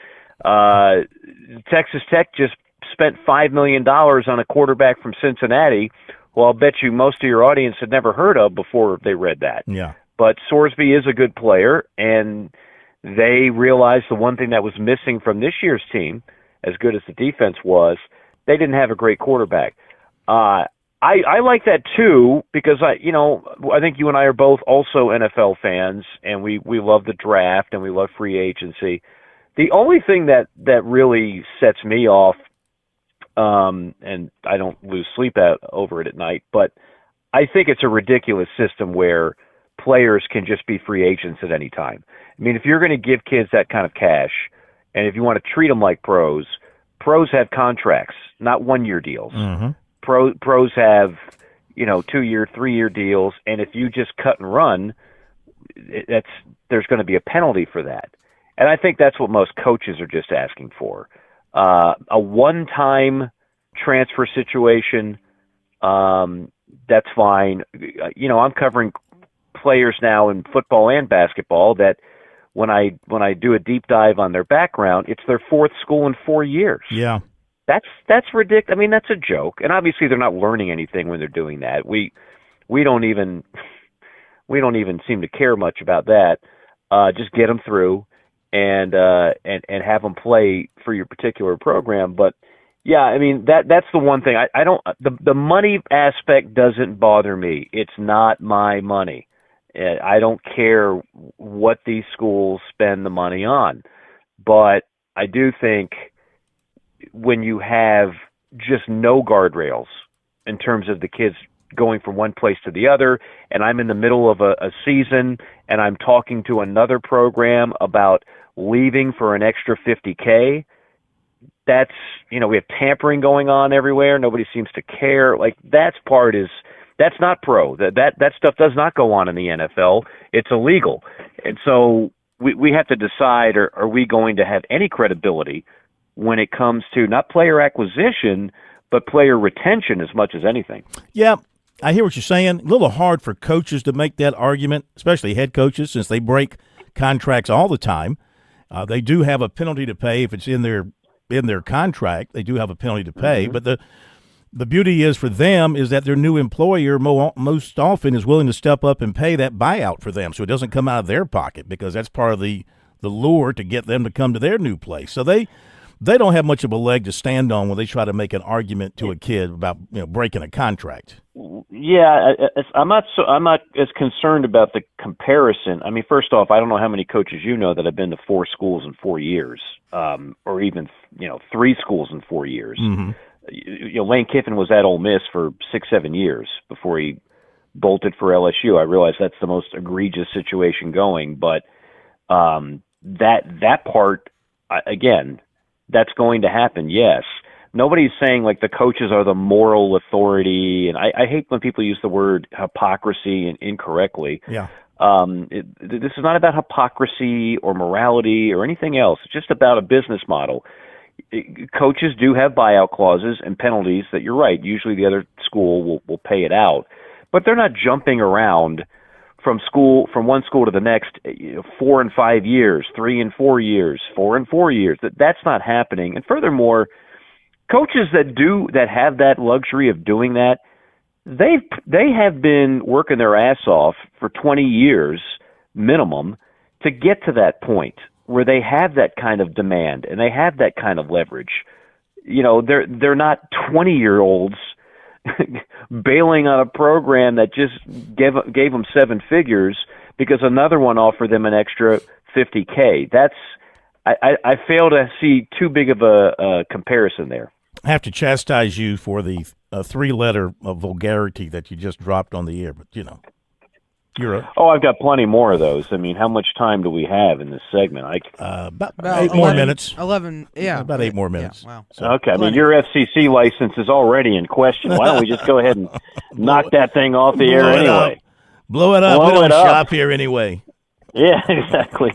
Texas Tech just spent $5 million on a quarterback from Cincinnati, who I'll bet you most of your audience had never heard of before they read that. Yeah. But Sorsby is a good player, and they realized the one thing that was missing from this year's team, as good as the defense was, they didn't have a great quarterback. I like that too, because I think you and I are both also NFL fans, and we love the draft and we love free agency. The only thing that really sets me off, and I don't lose sleep over it at night, but I think it's a ridiculous system where players can just be free agents at any time. I mean, if you're going to give kids that kind of cash, and if you want to treat them like pros have contracts, not 1-year deals. Mm-hmm. Pros have, 2-year, 3-year deals, and if you just cut and run, there's going to be a penalty for that. And I think that's what most coaches are just asking for. A one-time transfer situation, that's fine. I'm covering players now in football and basketball that when I do a deep dive on their background, it's their fourth school in 4 years. Yeah. That's ridiculous. I mean, that's a joke. And obviously they're not learning anything when they're doing that. We don't even seem to care much about that. Just get them through and have them play for your particular program. But yeah, I mean, that's the one thing. I don't, the money aspect doesn't bother me. It's not my money. I don't care what these schools spend the money on. But I do think when you have just no guardrails in terms of the kids going from one place to the other, and I'm in the middle of a season and I'm talking to another program about leaving for an extra $50K, that's, we have tampering going on everywhere. Nobody seems to care. Like, that's not pro. That stuff does not go on in the NFL. It's illegal. And so we have to decide, are we going to have any credibility when it comes to not player acquisition, but player retention as much as anything. Yeah, I hear what you're saying. A little hard for coaches to make that argument, especially head coaches, since they break contracts all the time. They do have a penalty to pay if it's in their contract. They do have a penalty to pay, but the beauty is for them is that their new employer most often is willing to step up and pay that buyout for them, so it doesn't come out of their pocket, because that's part of the lure to get them to come to their new place. So they don't have much of a leg to stand on when they try to make an argument to a kid about breaking a contract. Yeah, I'm not as concerned about the comparison. I mean, first off, I don't know how many coaches that have been to 4 schools in 4 years, or even 3 schools in 4 years. Mm-hmm. Lane Kiffin was at Ole Miss for 6-7 years before he bolted for LSU. I realize that's the most egregious situation going, but that part, again, that's going to happen, yes. Nobody's saying like the coaches are the moral authority, and I hate when people use the word hypocrisy incorrectly. Yeah. This is not about hypocrisy or morality or anything else. It's just about a business model. Coaches do have buyout clauses and penalties that, you're right, usually the other school will pay it out, but they're not jumping around from one school to the next, 4 and 5 years, 3 and 4 years, 4 and 4 years. That's not happening. And furthermore, coaches that have that luxury of doing that, they have been working their ass off for 20 years minimum to get to that point where they have that kind of demand and they have that kind of leverage. They're not 20-year-olds bailing on a program that just gave them 7 figures because another one offered them an extra $50K. I fail to see too big of a comparison there. I have to chastise you for the 3-letter vulgarity that you just dropped on the air, but I've got plenty more of those. I mean, how much time do we have in this segment? About 8 more minutes. 11, yeah. About 8 more minutes. Yeah, wow. So, okay, I mean, your FCC license is already in question. Why don't we just go ahead and knock that thing off the air anyway? Blow it up. We don't shop here anyway. Yeah, exactly.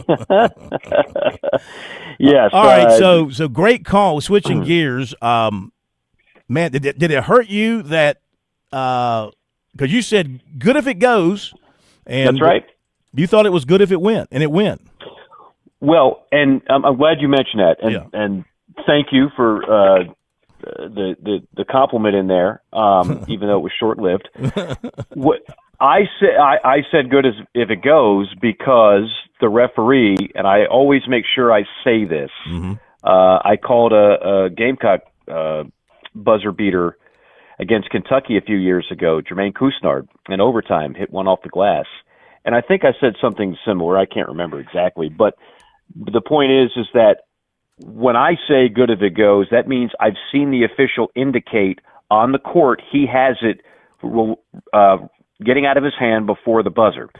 Yes. All right, so great call. Switching gears. Man, did it hurt you that because you said good if it goes, and that's right. You thought it was good if it went, and it went. Well, and I'm glad you mentioned that, and thank you for the compliment in there, even though it was short-lived. What I said good as if it goes because the referee, and I always make sure I say this. Mm-hmm. I called a Gamecock buzzer beater against Kentucky a few years ago. Jermaine Couisnard in overtime hit one off the glass, and I think I said something similar. I can't remember exactly, but the point is that when I say good if it goes, that means I've seen the official indicate on the court he has it getting out of his hand before the buzzer.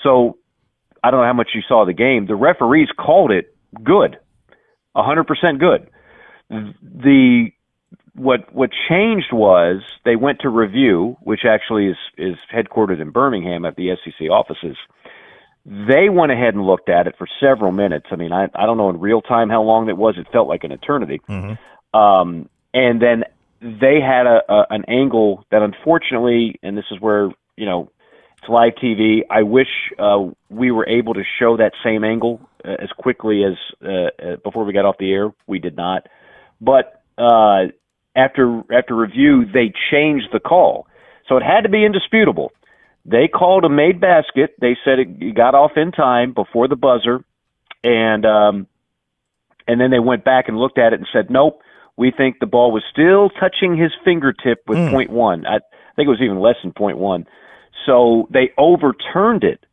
So I don't know how much you saw the game. The referees called it good, 100% good. What changed was they went to review, which actually is headquartered in Birmingham at the SEC offices. They went ahead and looked at it for several minutes. I mean, I don't know in real time how long it was. It felt like an eternity. And then they had an angle that, unfortunately, and this is where, it's live TV. I wish we were able to show that same angle as quickly as before we got off the air. We did not. But after review, they changed the call. So it had to be indisputable. They called a made basket. They said it got off in time before the buzzer. And then they went back and looked at it and said, nope, we think the ball was still touching his fingertip with .1. I think it was even less than .1. So they overturned it.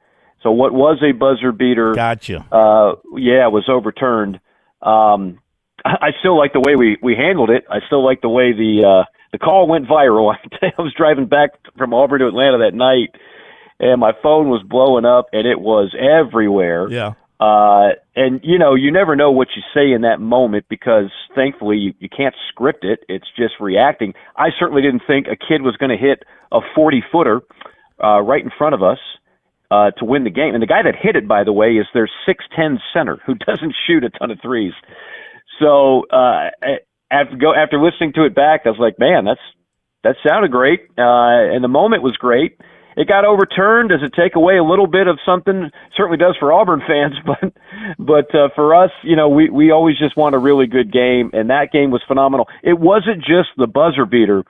So what was a buzzer beater, gotcha. Was overturned. I still like the way we handled it. I still like the way the call went viral. I was driving back from Auburn to Atlanta that night, and my phone was blowing up, and it was everywhere. Yeah. And, you never know what you say in that moment because, thankfully, you can't script it. It's just reacting. I certainly didn't think a kid was going to hit a 40-footer right in front of us to win the game. And the guy that hit it, by the way, is their 6'10 center who doesn't shoot a ton of threes. So after listening to it back, I was like, man, that sounded great. And the moment was great. It got overturned. Does it take away a little bit of something? Certainly does for Auburn fans, but for us, we always just want a really good game, and that game was phenomenal. It wasn't just the buzzer beater.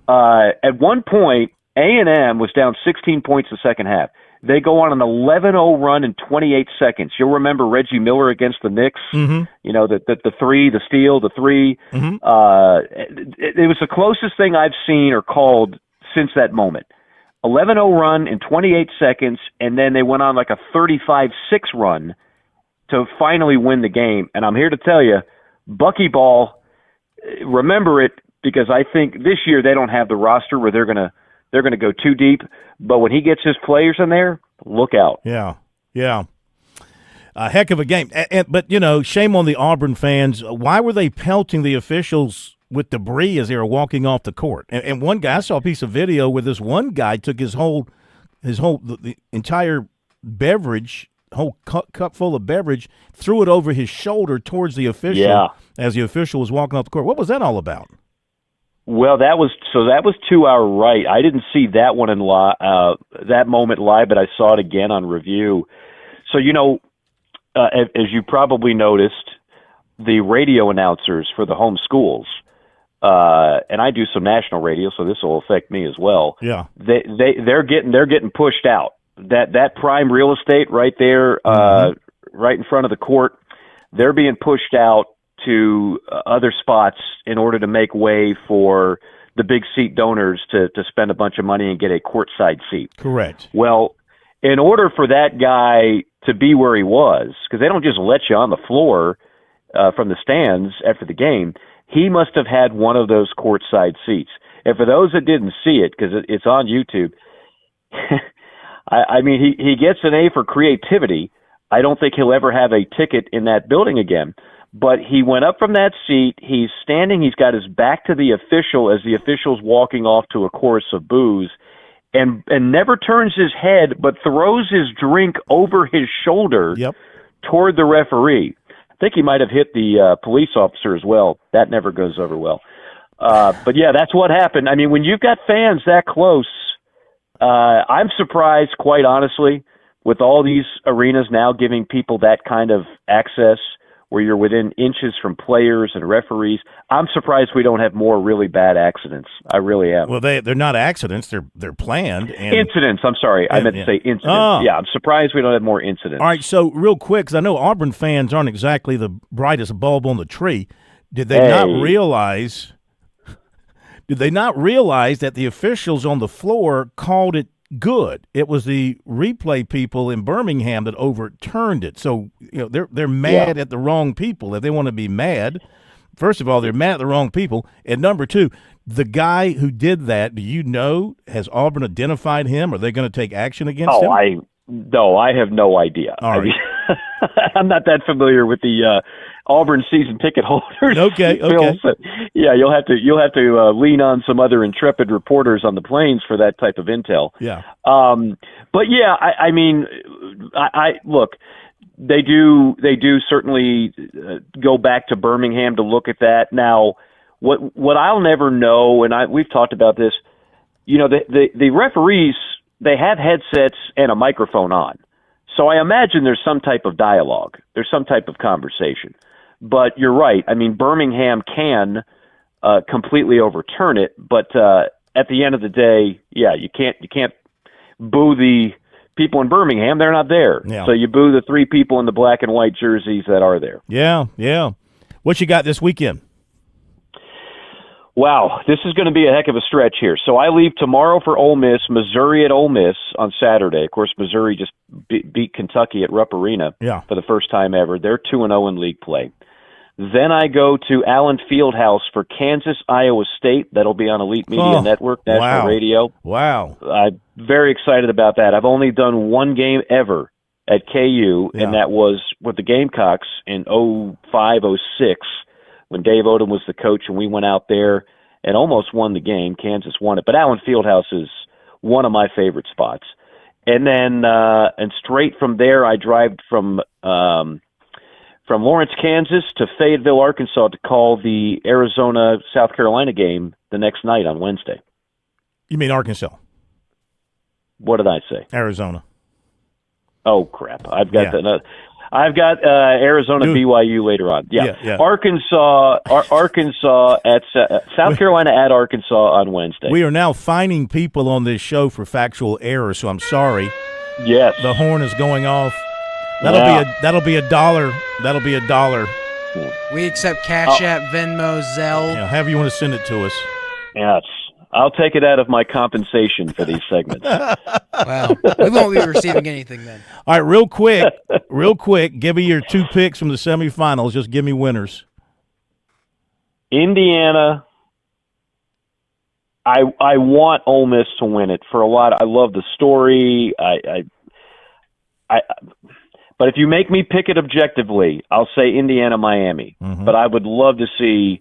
At one point, A&M was down 16 points the second half. They go on an 11-0 run in 28 seconds. You'll remember Reggie Miller against the Knicks. The three, the steal, the three. It was the closest thing I've seen or called since that moment. 11-0 run in 28 seconds, and then they went on like a 35-6 run to finally win the game. And I'm here to tell you, Buckyball, remember it, because I think this year they don't have the roster where they're gonna go too deep. But when he gets his players in there, look out. Yeah. A heck of a game. But, shame on the Auburn fans. Why were they pelting the officials with debris as they were walking off the court? And one guy, I saw a piece of video where this one guy took the entire beverage, whole cup full of beverage, threw it over his shoulder towards the official as the official was walking off the court. What was that all about? Well, that was to our right. I didn't see that one in that moment live, but I saw it again on review. So, as you probably noticed, the radio announcers for the home schools, and I do some national radio, so this will affect me as well. Yeah, they're getting pushed out. That prime real estate right there, right in front of the court, they're being pushed out to other spots in order to make way for the big seat donors to spend a bunch of money and get a courtside seat. Correct. Well, in order for that guy to be where he was, because they don't just let you on the floor from the stands after the game, he must have had one of those courtside seats. And for those that didn't see it, because it's on YouTube, I mean, he gets an A for creativity. I don't think he'll ever have a ticket in that building again. But he went up from that seat. He's standing. He's got his back to the official as the official's walking off to a chorus of boos, and never turns his head, but throws his drink over his shoulder toward the referee. I think he might have hit the police officer as well. That never goes over well. But, yeah, that's what happened. I mean, when you've got fans that close, I'm surprised, quite honestly, with all these arenas now giving people that kind of access where you're within inches from players and referees. I'm surprised we don't have more really bad accidents. I really am. Well, they're not accidents. They're planned. Incidents. I'm sorry. I meant to say incidents. Oh. Yeah, I'm surprised we don't have more incidents. All right, so real quick, because I know Auburn fans aren't exactly the brightest bulb on the tree. Did they not realize that the officials on the floor called it good? It was the replay people in Birmingham that overturned it. So they're mad at the wrong people. If they want to be mad, first of all, they're mad at the wrong people. And number two, the guy who did that, do you know, has Auburn identified him? Are they going to take action against him? No, I have no idea. All right. I'm not that familiar with the Auburn season ticket holders. Okay. So, yeah, you'll have to lean on some other intrepid reporters on the plains for that type of intel. Yeah. But yeah, I mean, I look. They do certainly go back to Birmingham to look at that. Now, what I'll never know, and we've talked about this. You know, the referees, they have headsets and a microphone on. So I imagine there's some type of dialogue. There's some type of conversation. But you're right. I mean, Birmingham can completely overturn it. But at the end of the day, yeah, you can't boo the people in Birmingham. They're not there. Yeah. So you boo the three people in the black and white jerseys that are there. Yeah. What you got this weekend? Wow, this is going to be a heck of a stretch here. So I leave tomorrow for Ole Miss, Missouri at Ole Miss on Saturday. Of course, Missouri just beat Kentucky at Rupp Arena for the first time ever. They're 2-0 in league play. Then I go to Allen Fieldhouse for Kansas, Iowa State. That'll be on Elite Media Network, National Radio. Wow. I'm very excited about that. I've only done one game ever at KU, and that was with the Gamecocks in 05-06. When Dave Odom was the coach, and we went out there and almost won the game. Kansas won it. But Allen Fieldhouse is one of my favorite spots. And then and straight from there, I drive from Lawrence, Kansas to Fayetteville, Arkansas to call the Arizona-South Carolina game the next night on Wednesday. You mean Arkansas? What did I say? Arizona. Oh, crap. I've got that. I've got Arizona BYU later on. Yeah. Arkansas at South Carolina at Arkansas on Wednesday. We are now fining people on this show for factual errors, so I'm sorry. Yes. The horn is going off. That'll be $1. That'll be $1. We accept Cash App, Venmo, Zelle. Yeah, however you want to send it to us. Yes. I'll take it out of my compensation for these segments. Wow. We won't be receiving anything then. All right, real quick, give me your two picks from the semifinals. Just give me winners. Indiana. I want Ole Miss to win it for a lot. I love the story. But if you make me pick it objectively, I'll say Indiana, Miami. Mm-hmm. But I would love to see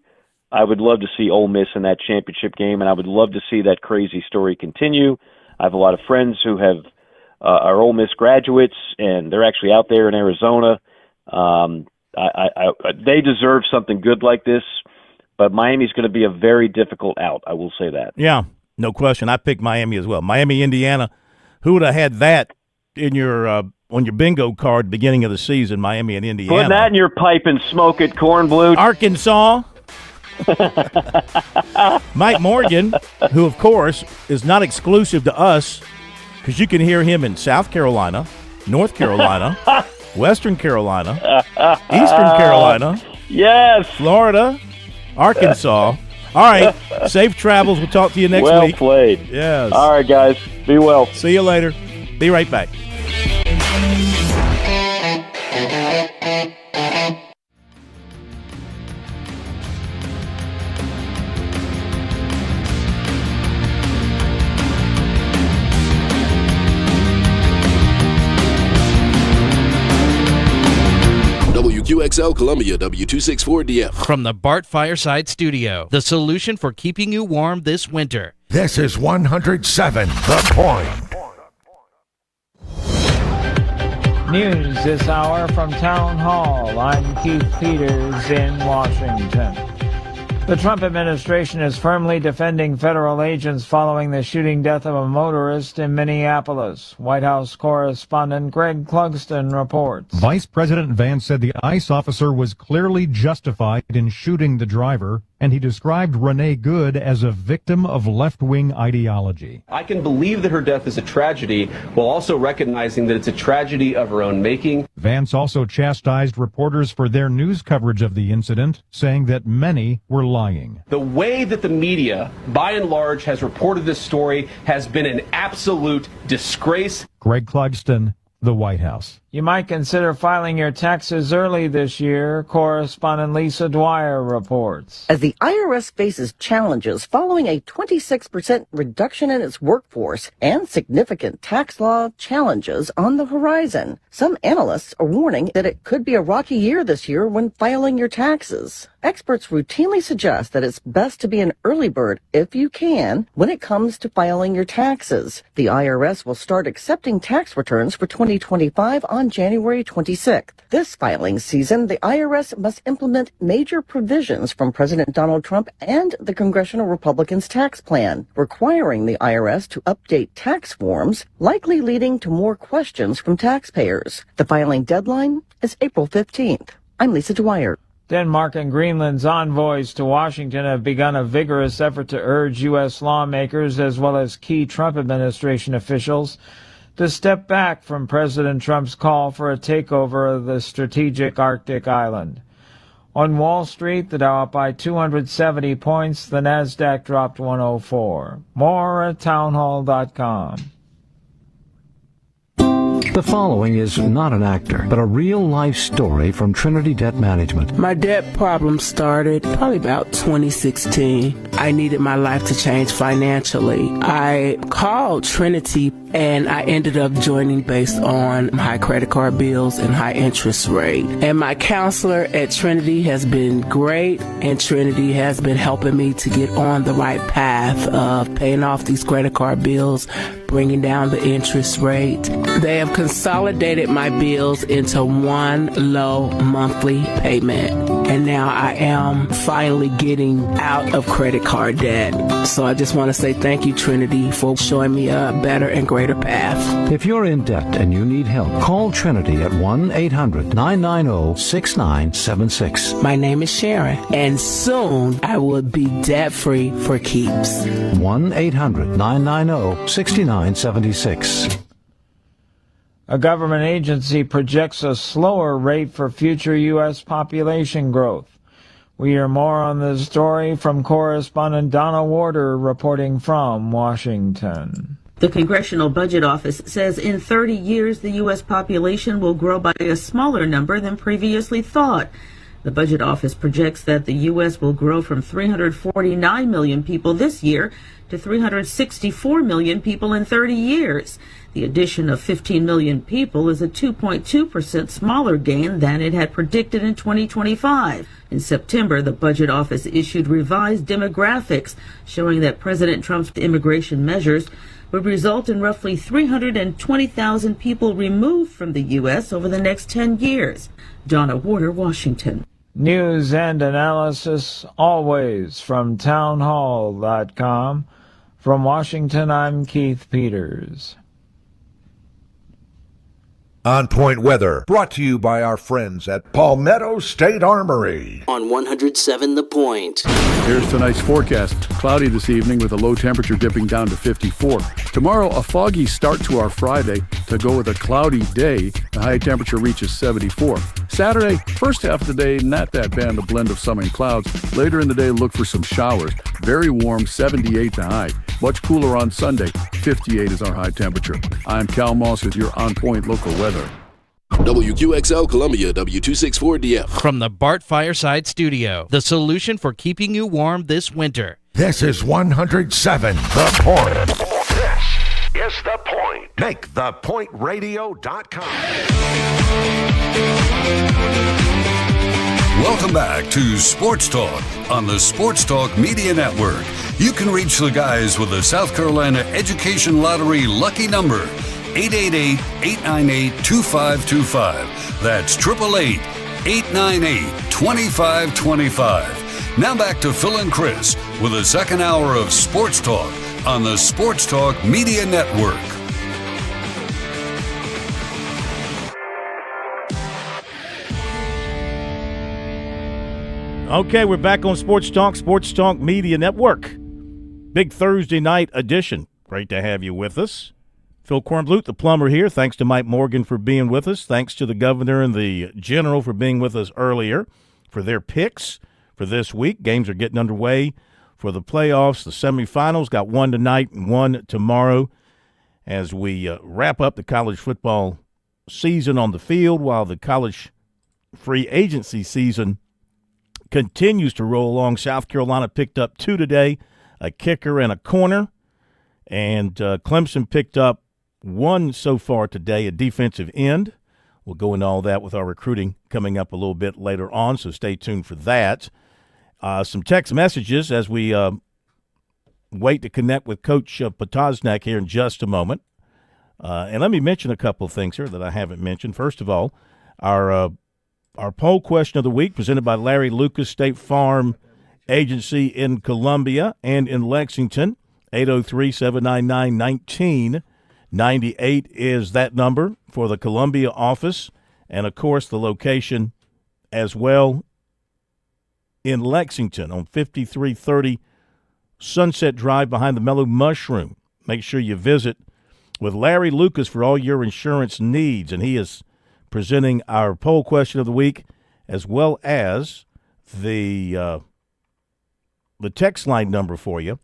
Ole Miss in that championship game, and I would love to see that crazy story continue. I have a lot of friends who are Ole Miss graduates, and they're actually out there in Arizona. They deserve something good like this, but Miami's going to be a very difficult out. I will say that. Yeah, no question. I picked Miami as well. Miami, Indiana. Who would have had that in your on your bingo card beginning of the season? Miami and Indiana. Put that in your pipe and smoke it, Cornblue. Arkansas. Mike Morgan, who of course is not exclusive to us, because you can hear him in South Carolina, North Carolina, Western Carolina, Eastern Carolina, yes, Florida, Arkansas. All right, safe travels. We'll talk to you next week. Well played. Yes. All right, guys. Be well. See you later. Be right back. WQXL Columbia, W264DF. From the Bart Fireside Studio, the solution for keeping you warm this winter. This is 107 The Point. News this hour from Town Hall. I'm Keith Peters in Washington. The Trump administration is firmly defending federal agents following the shooting death of a motorist in Minneapolis. White House correspondent Greg Clugston reports. Vice President Vance said the ICE officer was clearly justified in shooting the driver, and he described Renee Good as a victim of left-wing ideology. I can believe that her death is a tragedy, while also recognizing that it's a tragedy of her own making. Vance also chastised reporters for their news coverage of the incident, saying that many were lying. The way that the media, by and large, has reported this story has been an absolute disgrace. Greg Clugston, the White House. You might consider filing your taxes early this year, correspondent Lisa Dwyer reports. As the IRS faces challenges following a 26% reduction in its workforce and significant tax law challenges on the horizon, some analysts are warning that it could be a rocky year this year when filing your taxes. Experts routinely suggest that it's best to be an early bird, if you can, when it comes to filing your taxes. The IRS will start accepting tax returns for 2025 on January 26th. This filing season, the IRS must implement major provisions from President Donald Trump and the Congressional Republicans' tax plan, requiring the IRS to update tax forms, likely leading to more questions from taxpayers. The filing deadline is April 15th. I'm Lisa Dwyer. Denmark and Greenland's envoys to Washington have begun a vigorous effort to urge U.S. lawmakers as well as key Trump administration officials to step back from President Trump's call for a takeover of the strategic Arctic island. On Wall Street, the Dow up by 270 points, the Nasdaq dropped 104. More at townhall.com. The following is not an actor, but a real-life story from Trinity Debt Management. My debt problem started probably about 2016. I needed my life to change financially. I called Trinity and I ended up joining based on high credit card bills and high interest rate. And my counselor at Trinity has been great, and Trinity has been helping me to get on the right path of paying off these credit card bills, bringing down the interest rate. They have consolidated my bills into one low monthly payment. And now I am finally getting out of credit card debt. So I just want to say thank you, Trinity, for showing me a better and greater path. If you're in debt and you need help, call Trinity at 1-800-990-6976. My name is Sharon, and soon I will be debt-free for keeps. 1-800-990-6976. A government agency projects a slower rate for future U.S. population growth. We hear more on this story from correspondent Donna Warder reporting from Washington. The Congressional Budget Office says in 30 years the U.S. population will grow by a smaller number than previously thought. The Budget Office projects that the U.S. will grow from 349 million people this year to 364 million people in 30 years. The addition of 15 million people is a 2.2% smaller gain than it had predicted in 2025. In September, the Budget Office issued revised demographics showing that President Trump's immigration measures would result in roughly 320,000 people removed from the U.S. over the next 10 years. Donna Warder, Washington. News and analysis always from townhall.com. From Washington, I'm Keith Peters. On Point Weather, brought to you by our friends at Palmetto State Armory. On 107 The Point. Here's tonight's forecast. Cloudy this evening with a low temperature dipping down to 54. Tomorrow, a foggy start to our Friday to go with a cloudy day. The high temperature reaches 74. Saturday, first half of the day, not that bad, a blend of sun and clouds. Later in the day, look for some showers. Very warm, 78 the high. Much cooler on Sunday, 58 is our high temperature. I'm Cal Moss with your On Point local weather. WQXL Columbia, W264DF. From the Bart Fireside Studio, the solution for keeping you warm this winter. This is 107 The Point. This is The Point. Make thepointradio.com. Welcome back to Sports Talk on the Sports Talk Media Network. You can reach the guys with the South Carolina Education Lottery lucky number, 888-898-2525. That's 888-898-2525. Now back to Phil and Chris with the second hour of Sports Talk on the Sports Talk Media Network. Okay, we're back on Sports Talk Media Network. Big Thursday night edition. Great to have you with us. Phil Kornblut, the plumber here. Thanks to Mike Morgan for being with us. Thanks to the governor and the general for being with us earlier for their picks for this week. Games are getting underway for the playoffs. The semifinals got one tonight and one tomorrow as we wrap up the college football season on the field while the college free agency season continues to roll along. South Carolina picked up 2 today, a kicker and a corner, and Clemson picked up 1 so far today, a defensive end. We'll go into all that with our recruiting coming up a little bit later on, so stay tuned for that. Some text messages as we wait to connect with Coach Potosnak here in just a moment. And let me mention a couple of things here that I haven't mentioned. First of all, our poll question of the week presented by Larry Lucas State Farm Agency in Columbia and in Lexington. 803-799-1998 is that number for the Columbia office. And, of course, the location as well in Lexington on 5330 Sunset Drive behind the Mellow Mushroom. Make sure you visit with Larry Lucas for all your insurance needs, and he is presenting our poll question of the week as well as the text line number for you.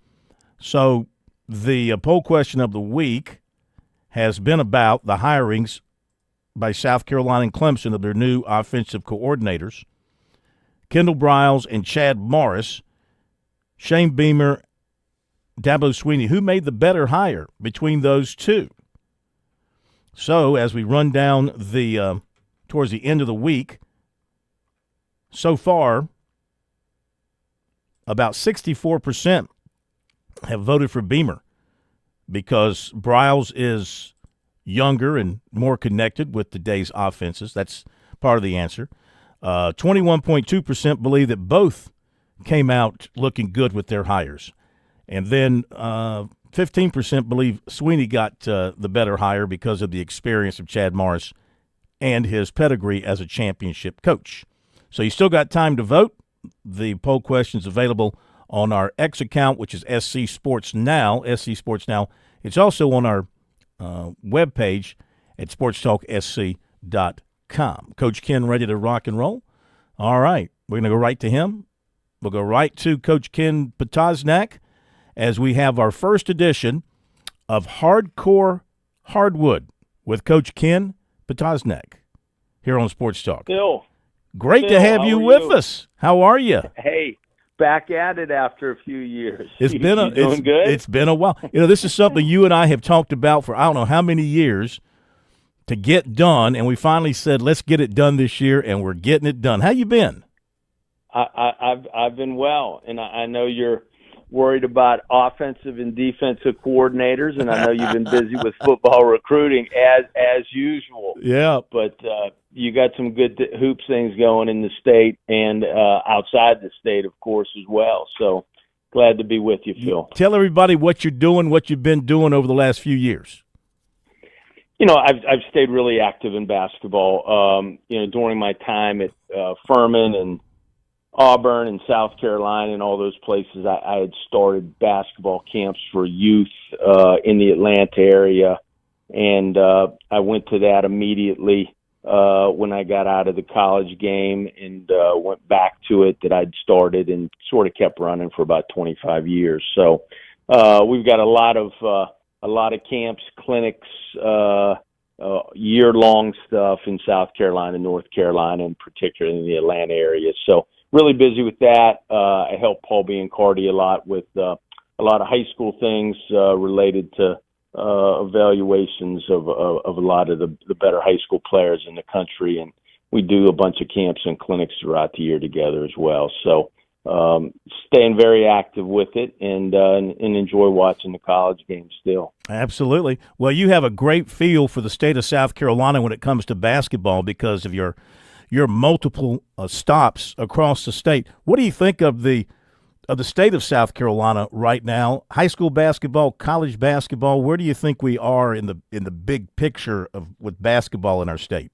So the poll question of the week has been about the hirings by South Carolina and Clemson of their new offensive coordinators, Kendall Briles and Chad Morris. Shane Beamer, Dabo Swinney, who made the better hire between those two? So as we run down the towards the end of the week, so far about 64% have voted for Beamer because Briles is younger and more connected with today's offenses. That's part of the answer. 21.2% believe that both came out looking good with their hires. And then 15% believe Sweeney got the better hire because of the experience of Chad Morris and his pedigree as a championship coach. So you still got time to vote. The poll question's available on our X account, which is SC Sports Now, SC Sports Now. It's also on our webpage at SportsTalkSC.com. Coach Ken ready to rock and roll? All right, we're going to go right to him. We'll go right to Coach Ken Potosnak as we have our first edition of Hardcore Hardwood with Coach Ken Potosnak here on Sports Talk. Bill. Great to have you with us. How are you? Hey, back at it after a few years. It's been doing good? It's been a while. You know, this is something you and I have talked about for I don't know how many years to get done, and we finally said let's get it done this year, and we're getting it done. How you been? I've been well, and I know you're worried about offensive and defensive coordinators, and I know you've been busy with football recruiting as usual. Yeah, but you got some good hoops things going in the state and outside the state, of course, as well. So glad to be with you, Phil. Tell everybody what you're doing, what you've been doing over the last few years. You know, I've stayed really active in basketball. You know, during my time at Furman and Auburn and South Carolina and all those places, I had started basketball camps for youth in the Atlanta area, and I went to that immediately when I got out of the college game and went back to it that I'd started and sort of kept running for about 25 years. So we've got a lot of camps, clinics, year-long stuff in South Carolina, North Carolina, and particularly in the Atlanta area. So really busy with that. I help Paul Biancardi a lot with a lot of high school things related to evaluations of a lot of the better high school players in the country, and we do a bunch of camps and clinics throughout the year together as well. So staying very active with it and enjoy watching the college games still. Absolutely. Well, you have a great feel for the state of South Carolina when it comes to basketball because of your multiple stops across the state. What do you think of the state of South Carolina right now? High school basketball, college basketball. Where do you think we are in the big picture with basketball in our state?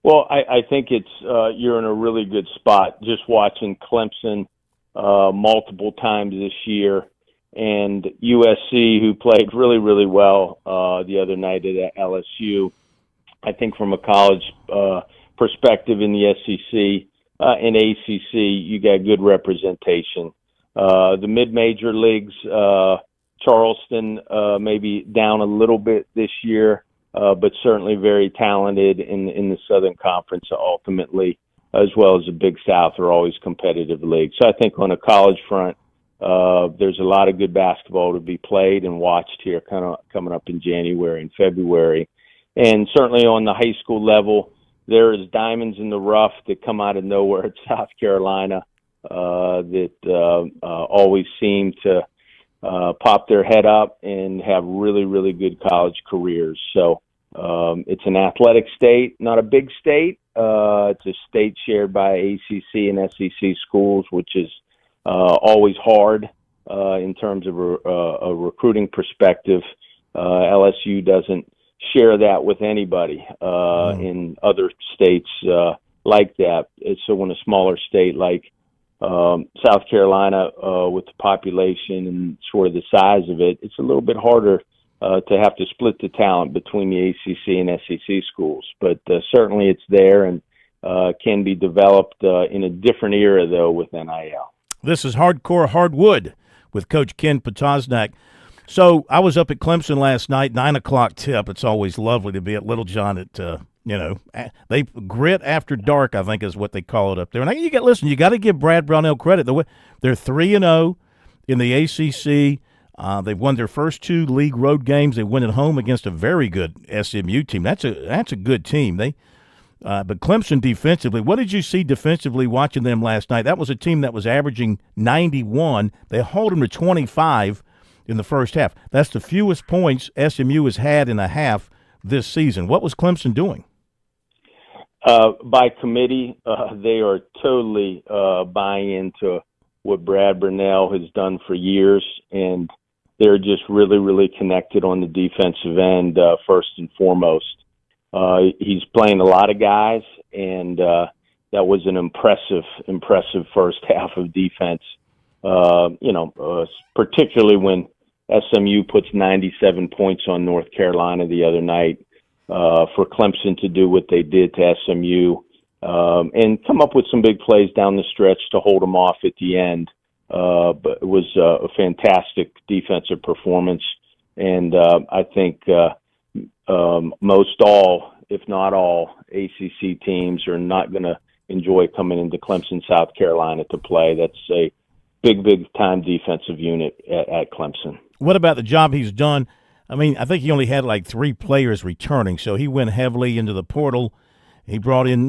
Well, I think it's you're in a really good spot. Just watching Clemson multiple times this year, and USC, who played really, really well the other night at LSU. I think from a college perspective in the SEC and ACC, you got good representation. The mid-major leagues, Charleston maybe down a little bit this year. but certainly very talented in the Southern Conference ultimately, as well as the Big South are always competitive leagues. So I think on a college front, there's a lot of good basketball to be played and watched here kind of coming up in January and February. And certainly on the high school level, there is diamonds in the rough that come out of nowhere at South Carolina that always seem to pop their head up and have really, really good college careers. So it's an athletic state, not a big state. It's a state shared by ACC and SEC schools, which is always hard in terms of a recruiting perspective. LSU doesn't share that with anybody in other states like that. So when a smaller state like South Carolina, with the population and sort of the size of it, it's a little bit harder to have to split the talent between the ACC and SEC schools. But certainly it's there and can be developed in a different era, though, with NIL. This is Hardcore Hardwood with Coach Ken Potosnak. So I was up at Clemson last night, 9 o'clock tip. It's always lovely to be at Little John at they grit after dark, I think is what they call it up there. And you got to give Brad Brownell credit. They're 3-0 in the ACC. They've won their first 2 league road games. They win at home against a very good SMU team. That's a good team. But Clemson defensively, what did you see defensively watching them last night? That was a team that was averaging 91. They held them to 25 in the first half. That's the fewest points SMU has had in a half this season. What was Clemson doing? By committee, they are totally buying into what Brad Brownell has done for years, and they're just really, really connected on the defensive end, first and foremost. He's playing a lot of guys, and that was an impressive first half of defense. Particularly when SMU puts 97 points on North Carolina the other night, for Clemson to do what they did to SMU and come up with some big plays down the stretch to hold them off at the end. But it was a fantastic defensive performance, and I think most all, if not all, ACC teams are not going to enjoy coming into Clemson, South Carolina to play. That's a big time defensive unit at Clemson. What about the job he's done? I mean, I think he only had like 3 players returning, so he went heavily into the portal. He brought in,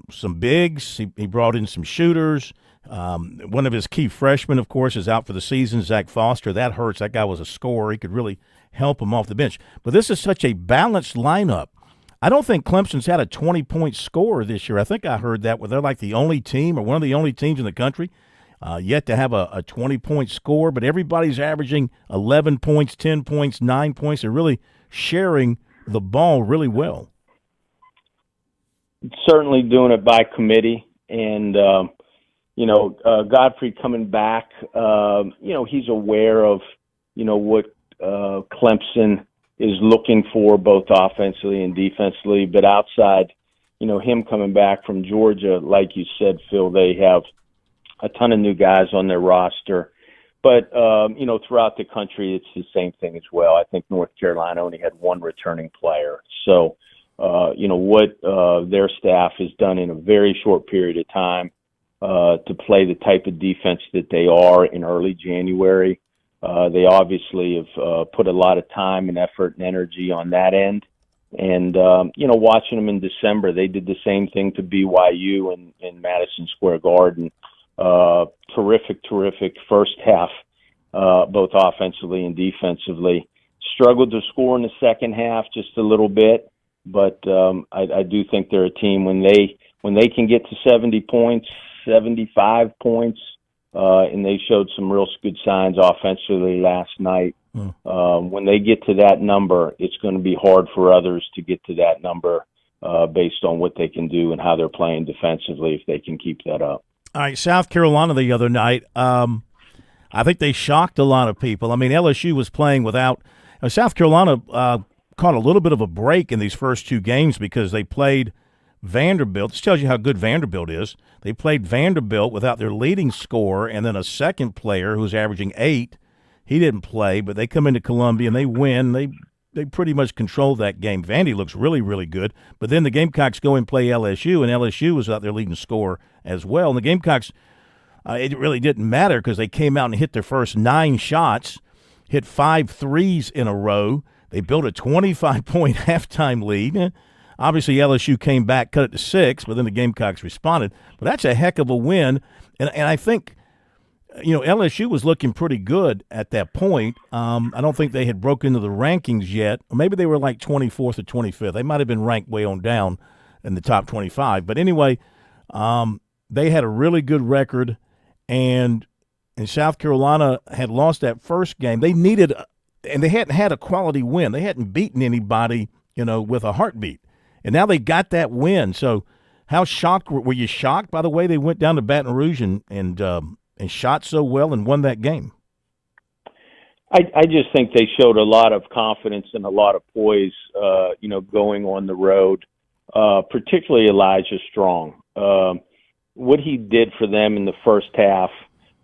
some bigs. He brought in some shooters. One of his key freshmen, of course, is out for the season, Zach Foster. That hurts. That guy was a scorer. He could really help him off the bench. But this is such a balanced lineup. I don't think Clemson's had a 20-point scorer this year. I think I heard that. They're like the only team or one of the only teams in the country yet to have a 20-point score. But everybody's averaging 11 points, 10 points, 9 points. They're really sharing the ball really well. Certainly doing it by committee. And, Godfrey coming back, he's aware of, what Clemson is looking for both offensively and defensively. But outside, him coming back from Georgia, like you said, Phil, they have a ton of new guys on their roster. But, throughout the country, it's the same thing as well. I think North Carolina only had 1 returning player. So, what their staff has done in a very short period of time to play the type of defense that they are in early January. They obviously have put a lot of time and effort and energy on that end. And, watching them in December, they did the same thing to BYU in Madison Square Garden. Terrific first half, both offensively and defensively. Struggled to score in the second half just a little bit, but I do think they're a team when they can get to 70 points, 75 points, and they showed some real good signs offensively last night. When they get to that number, it's going to be hard for others to get to that number based on what they can do and how they're playing defensively if they can keep that up. All right, South Carolina the other night, I think they shocked a lot of people. I mean, LSU was playing without South Carolina caught a little bit of a break in these first 2 games because they played Vanderbilt. This tells you how good Vanderbilt is. They played Vanderbilt without their leading scorer and then a second player who's averaging 8. He didn't play, but they come into Columbia and they win. They they pretty much controlled that game. Vandy looks really, really good. But then the Gamecocks go and play LSU, and LSU was out there leading score as well. And the Gamecocks, it really didn't matter because they came out and hit their first 9 shots, hit 5 threes in a row. They built a 25-point halftime lead. Obviously, LSU came back, cut it to 6, but then the Gamecocks responded. But that's a heck of a win. And I think, LSU was looking pretty good at that point. I don't think they had broken into the rankings yet. Or maybe they were like 24th or 25th. They might have been ranked way on down in the top 25. But anyway, they had a really good record. And South Carolina had lost that first game. They needed – and they hadn't had a quality win. They hadn't beaten anybody, with a heartbeat. And now they got that win. So how shocked – were you shocked by the way they went down to Baton Rouge and shot so well and won that game? I just think they showed a lot of confidence and a lot of poise, going on the road, particularly Elijah Strong. What he did for them in the first half,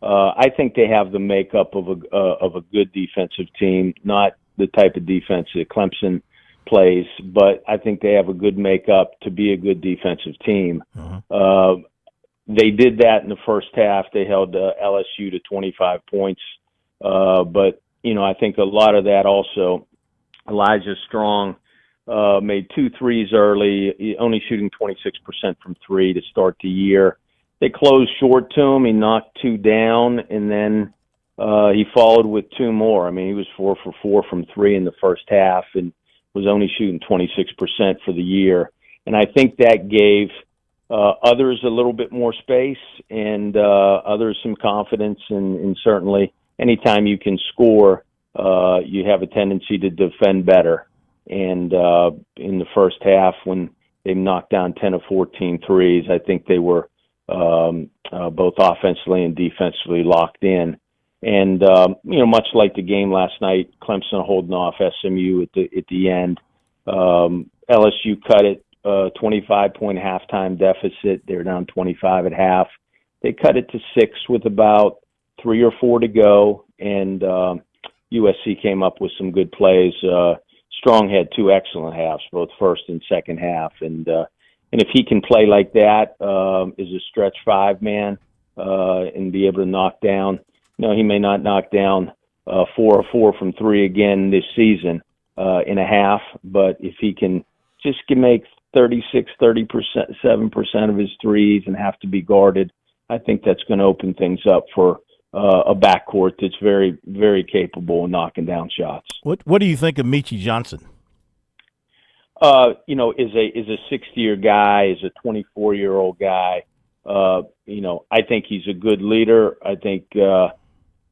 I think they have the makeup of a good defensive team, not the type of defense that Clemson plays, but I think they have a good makeup to be a good defensive team. They did that in the first half. They held LSU to 25 points. But, I think a lot of that also, Elijah Strong made 2 threes early, only shooting 26% from 3 to start the year. They closed short to him. He knocked 2 down, and then he followed with 2 more. I mean, he was 4 for 4 from 3 in the first half and was only shooting 26% for the year. And I think that gave others a little bit more space and others some confidence. And certainly anytime you can score, you have a tendency to defend better. And in the first half, when they knocked down 10 of 14 threes, I think they were both offensively and defensively locked in. And, much like the game last night, Clemson holding off SMU at the end. LSU cut it, 25-point halftime deficit. They were down 25 at half. They cut it to 6 with about 3 or 4 to go, and USC came up with some good plays. Strong had 2 excellent halves, both first and second half. And if he can play like that, is a stretch 5-man, and be able to knock down, he may not knock down 4 or 4 from 3 again this season in a half, but if he can just make 7% of his threes and have to be guarded, I think that's going to open things up for a backcourt that's very, very capable of knocking down shots. What do you think of Meechie Johnson? Is a 60-year guy, is a 24-year-old guy. I think he's a good leader. I think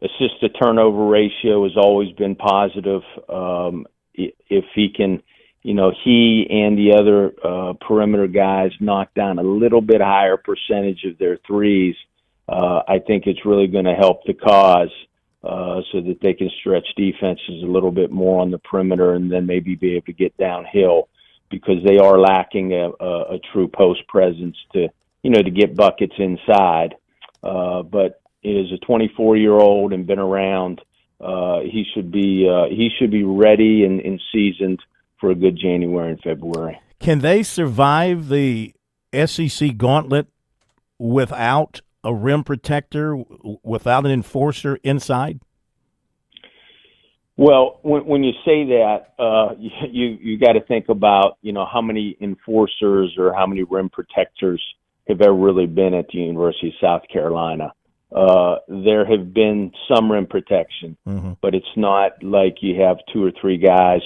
assist-to-turnover ratio has always been positive. If he can, he and the other perimeter guys knock down a little bit higher percentage of their threes, I think it's really going to help the cause so that they can stretch defenses a little bit more on the perimeter and then maybe be able to get downhill, because they are lacking a true post presence to get buckets inside. But as a 24-year-old and been around, he should be ready and seasoned for a good January and February. Can they survive the SEC gauntlet without a rim protector, without an enforcer inside? Well, when you say that, you got to think about how many enforcers or how many rim protectors have ever really been at the University of South Carolina. There have been some rim protection, but it's not like you have 2 or 3 guys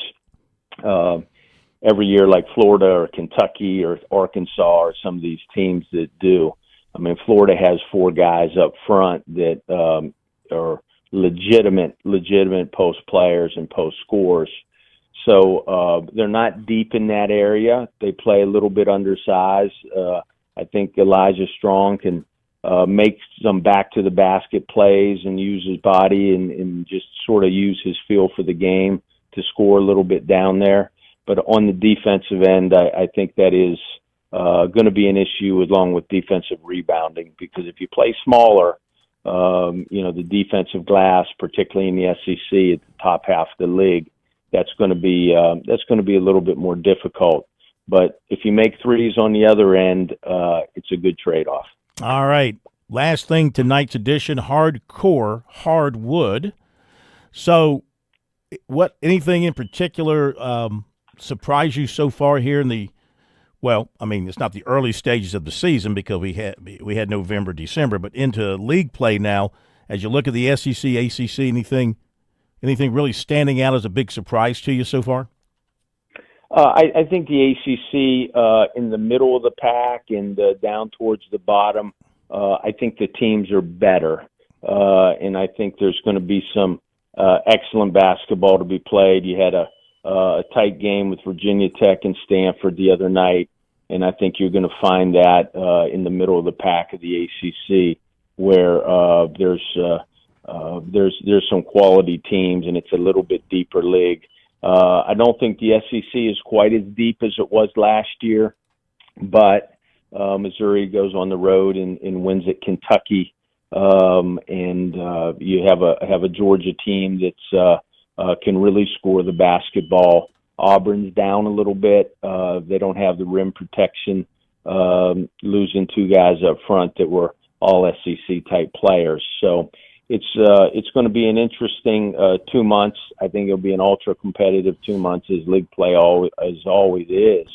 every year like Florida or Kentucky or Arkansas or some of these teams that do. I mean, Florida has 4 guys up front that are legitimate post players and post scorers. So they're not deep in that area. They play a little bit undersized. I think Elijah Strong can make some back to the basket plays and use his body and just sort of use his feel for the game to score a little bit down there. But on the defensive end, I think that is going to be an issue along with defensive rebounding, because if you play smaller, the defensive glass, particularly in the SEC at the top half of the league, that's going to be a little bit more difficult. But if you make threes on the other end, it's a good trade-off. All right. Last thing, tonight's edition, hardcore, hardwood. So anything in particular surprised you so far here in the, well, I mean, it's not the early stages of the season because we had November, December, but into league play now, as you look at the SEC, ACC, anything really standing out as a big surprise to you so far? I think the ACC in the middle of the pack and down towards the bottom, I think the teams are better. And I think there's going to be some excellent basketball to be played. You had a tight game with Virginia Tech and Stanford the other night, and I think you're going to find that in the middle of the pack of the ACC, where there's some quality teams, and it's a little bit deeper league. I don't think the SEC is quite as deep as it was last year, but Missouri goes on the road and wins at Kentucky, and you have a Georgia team that's can really score the basketball. Auburn's down a little bit. They don't have the rim protection, losing two guys up front that were all SEC type players. So it's going to be an interesting 2 months. I think it'll be an ultra competitive 2 months, as league play always is.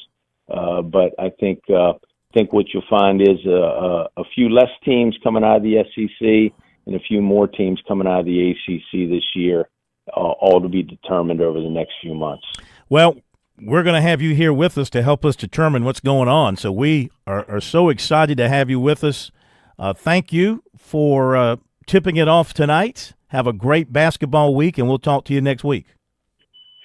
But I think what you'll find is a few less teams coming out of the SEC and a few more teams coming out of the ACC this year, all to be determined over the next few months. Well, we're going to have you here with us to help us determine what's going on. So we are so excited to have you with us. Thank you for tipping it off tonight. Have a great basketball week, and we'll talk to you next week.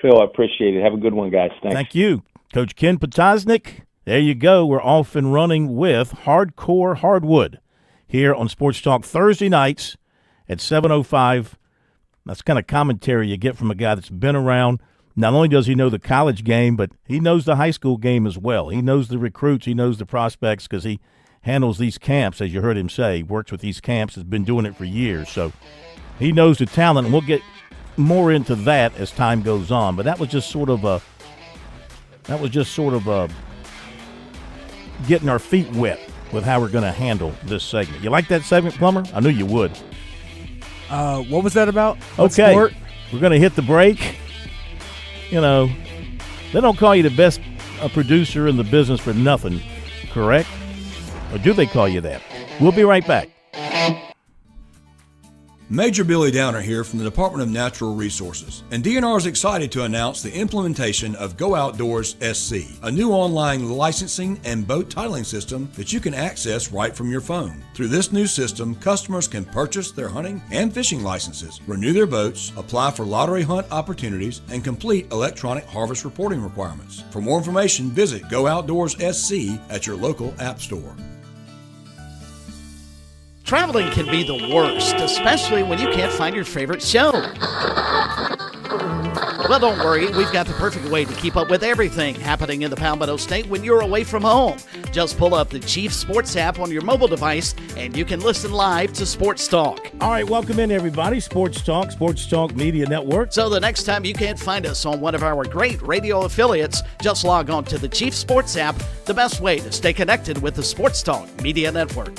Phil, I appreciate it. Have a good one, guys. Thanks. Thank you. Coach Ken Potosnik, there you go. We're off and running with Hardcore Hardwood here on Sports Talk Thursday nights at 7:05. That's kind of commentary you get from a guy that's been around. Not only does he know the college game, but he knows the high school game as well. He knows the recruits. He knows the prospects because he handles these camps, as you heard him say. He works with these camps, has been doing it for years. So he knows the talent, and we'll get more into that as time goes on. But that was just sort of getting our feet wet with how we're going to handle this segment. You like that segment, Plummer? I knew you would. What was that about? Okay, sport? We're going to hit the break. You know, they don't call you the best producer in the business for nothing, correct? Or do they call you that? We'll be right back. Major Billy Downer here from the Department of Natural Resources, and DNR is excited to announce the implementation of Go Outdoors SC, a new online licensing and boat titling system that you can access right from your phone. Through this new system, customers can purchase their hunting and fishing licenses, renew their boats, apply for lottery hunt opportunities, and complete electronic harvest reporting requirements. For more information, visit Go Outdoors SC at your local app store. Traveling can be the worst, especially when you can't find your favorite show. Well, don't worry. We've got the perfect way to keep up with everything happening in the Palmetto State when you're away from home. Just pull up the Chief Sports app on your mobile device, and you can listen live to Sports Talk. All right, welcome in, everybody. Sports Talk Media Network. So the next time you can't find us on one of our great radio affiliates, just log on to the Chief Sports app, the best way to stay connected with the Sports Talk Media Network.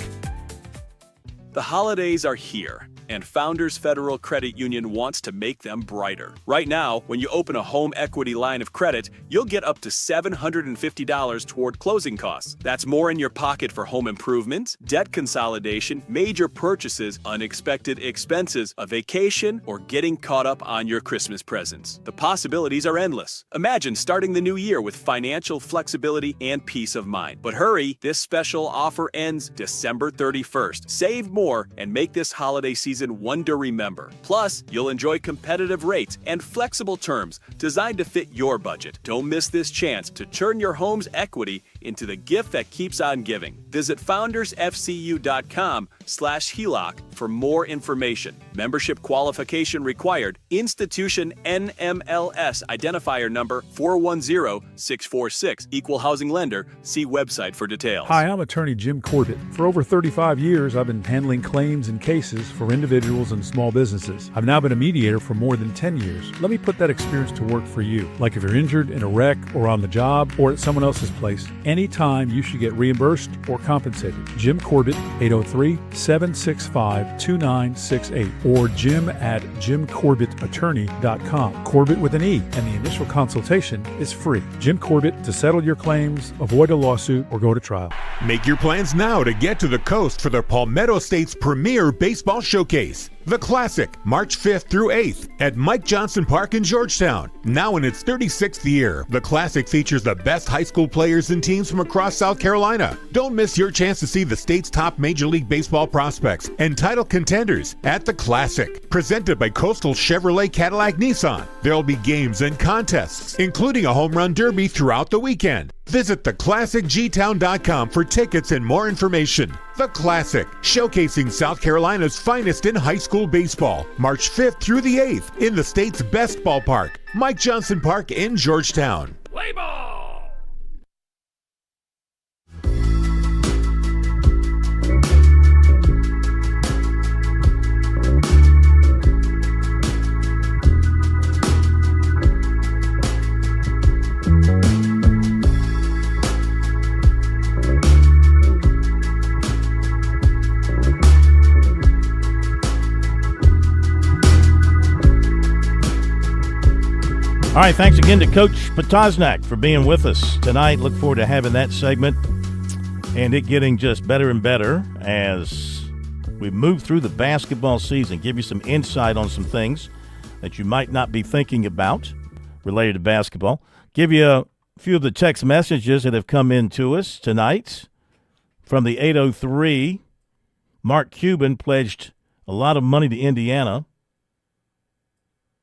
The holidays are here, and Founders Federal Credit Union wants to make them brighter. Right now, when you open a home equity line of credit, you'll get up to $750 toward closing costs. That's more in your pocket for home improvements, debt consolidation, major purchases, unexpected expenses, a vacation, or getting caught up on your Christmas presents. The possibilities are endless. Imagine starting the new year with financial flexibility and peace of mind. But hurry, this special offer ends December 31st. Save more and make this holiday season one to remember. Plus, you'll enjoy competitive rates and flexible terms designed to fit your budget. Don't miss this chance to turn your home's equity into the gift that keeps on giving. Visit foundersfcu.com/HELOC for more information. Membership qualification required. Institution NMLS identifier number 410646. Equal housing lender. See website for details. Hi, I'm attorney Jim Corbett. For over 35 years, I've been handling claims and cases for individuals and small businesses. I've now been a mediator for more than 10 years. Let me put that experience to work for you. Like if you're injured in a wreck or on the job or at someone else's place, anytime you should get reimbursed or compensated. Jim Corbett, 803-765-2968 or jim@jimcorbettattorney.com. Corbett with an E, and the initial consultation is free. Jim Corbett to settle your claims, avoid a lawsuit, or go to trial. Make your plans now to get to the coast for the Palmetto State's premier baseball showcase. The Classic, March 5th through 8th at Mike Johnson Park in Georgetown. Now in its 36th year, the Classic features the best high school players and teams from across South Carolina. Don't miss your chance to see the state's top Major League Baseball prospects and title contenders at the Classic. Presented by Coastal Chevrolet Cadillac Nissan. There'll be games and contests, including a home run derby throughout the weekend. Visit theclassicgtown.com for tickets and more information. The Classic, showcasing South Carolina's finest in high school baseball, March 5th through the 8th in the state's best ballpark, Mike Johnson Park in Georgetown. Play ball! All right, thanks again to Coach Potosnak for being with us tonight. Look forward to having that segment and it getting just better and better as we move through the basketball season. Give you some insight on some things that you might not be thinking about related to basketball. Give you a few of the text messages that have come in to us tonight. From the 803, Mark Cuban pledged a lot of money to Indiana.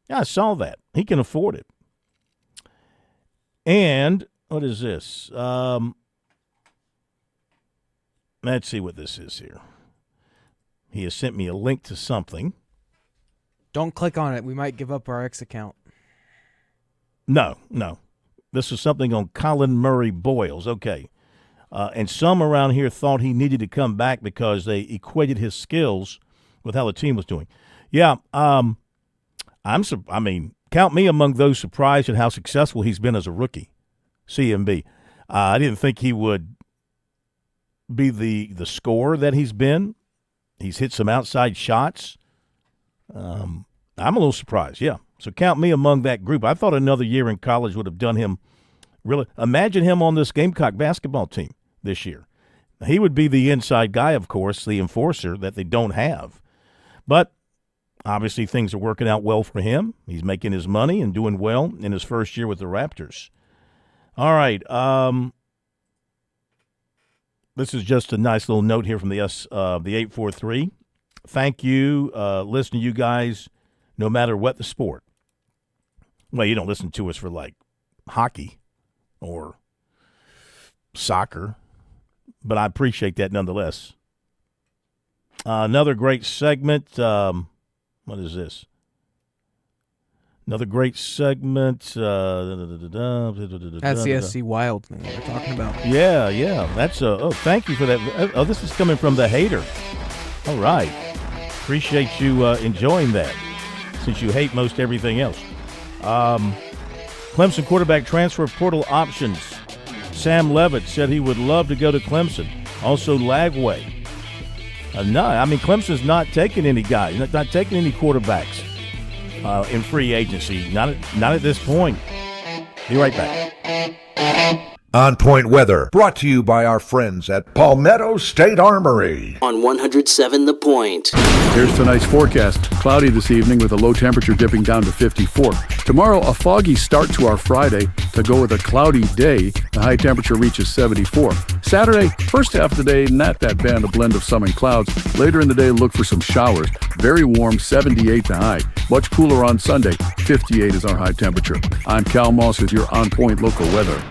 Yeah, I saw that. He can afford it. And what is this? Let's see what this is here. He has sent me a link to something. Don't click on it. We might give up our X account. No. This is something on Colin Murray Boyles. Okay. And some around here thought he needed to come back because they equated his skills with how the team was doing. Yeah, count me among those surprised at how successful he's been as a rookie, CMB. I didn't think he would be the scorer that he's been. He's hit some outside shots. I'm a little surprised, yeah. So count me among that group. I thought another year in college would have done him really. Imagine him on this Gamecock basketball team this year. He would be the inside guy, of course, the enforcer that they don't have. But obviously, things are working out well for him. He's making his money and doing well in his first year with the Raptors. All right. This is just a nice little note here from the 843. Thank you. Listen to you guys no matter what the sport. Well, you don't listen to us for, like, hockey or soccer, but I appreciate that nonetheless. Another great segment. What is this? Another great segment. That's the SC Wild thing we're talking about. Yeah. That's thank you for that. Oh, this is coming from the hater. All right. Appreciate you enjoying that since you hate most everything else. Clemson quarterback transfer portal options. Sam Levitt said he would love to go to Clemson. Also Lagway. No, Clemson's not taking any guys, not taking any quarterbacks in free agency. Not at this point. Be right back. On Point Weather, brought to you by our friends at Palmetto State Armory. On 107 The Point. Here's tonight's forecast. Cloudy this evening with a low temperature dipping down to 54. Tomorrow, a foggy start to our Friday to go with a cloudy day. The high temperature reaches 74. Saturday, first half of the day, not that bad, a blend of sun and clouds. Later in the day, look for some showers. Very warm, 78 the high. Much cooler on Sunday, 58 is our high temperature. I'm Cal Moss with your On Point local weather.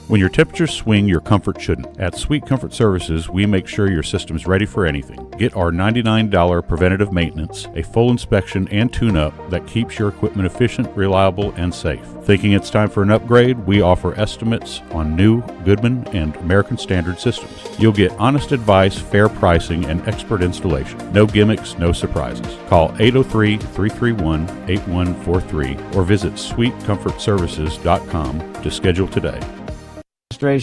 When your temperatures swing, your comfort shouldn't. At Sweet Comfort Services, we make sure your system's ready for anything. Get our $99 preventative maintenance, a full inspection and tune-up that keeps your equipment efficient, reliable, and safe. Thinking it's time for an upgrade? We offer estimates on new Goodman and American Standard systems. You'll get honest advice, fair pricing, and expert installation. No gimmicks, no surprises. Call 803-331-8143 or visit sweetcomfortservices.com to schedule today. With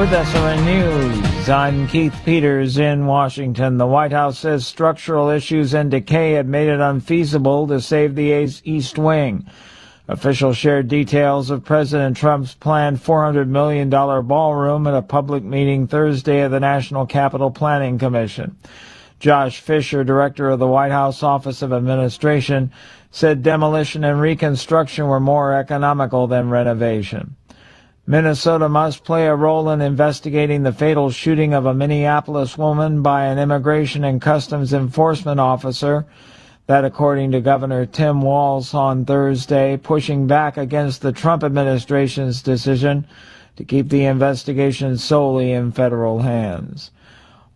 SRN News, I'm Keith Peters in Washington. The White House says structural issues and decay had made it unfeasible to save the East Wing. Officials shared details of President Trump's planned $400 million ballroom at a public meeting Thursday of the National Capital Planning Commission. Josh Fisher, director of the White House Office of Administration, said demolition and reconstruction were more economical than renovation. Minnesota must play a role in investigating the fatal shooting of a Minneapolis woman by an Immigration and Customs Enforcement officer. That, according to Governor Tim Walz on Thursday, pushing back against the Trump administration's decision to keep the investigation solely in federal hands.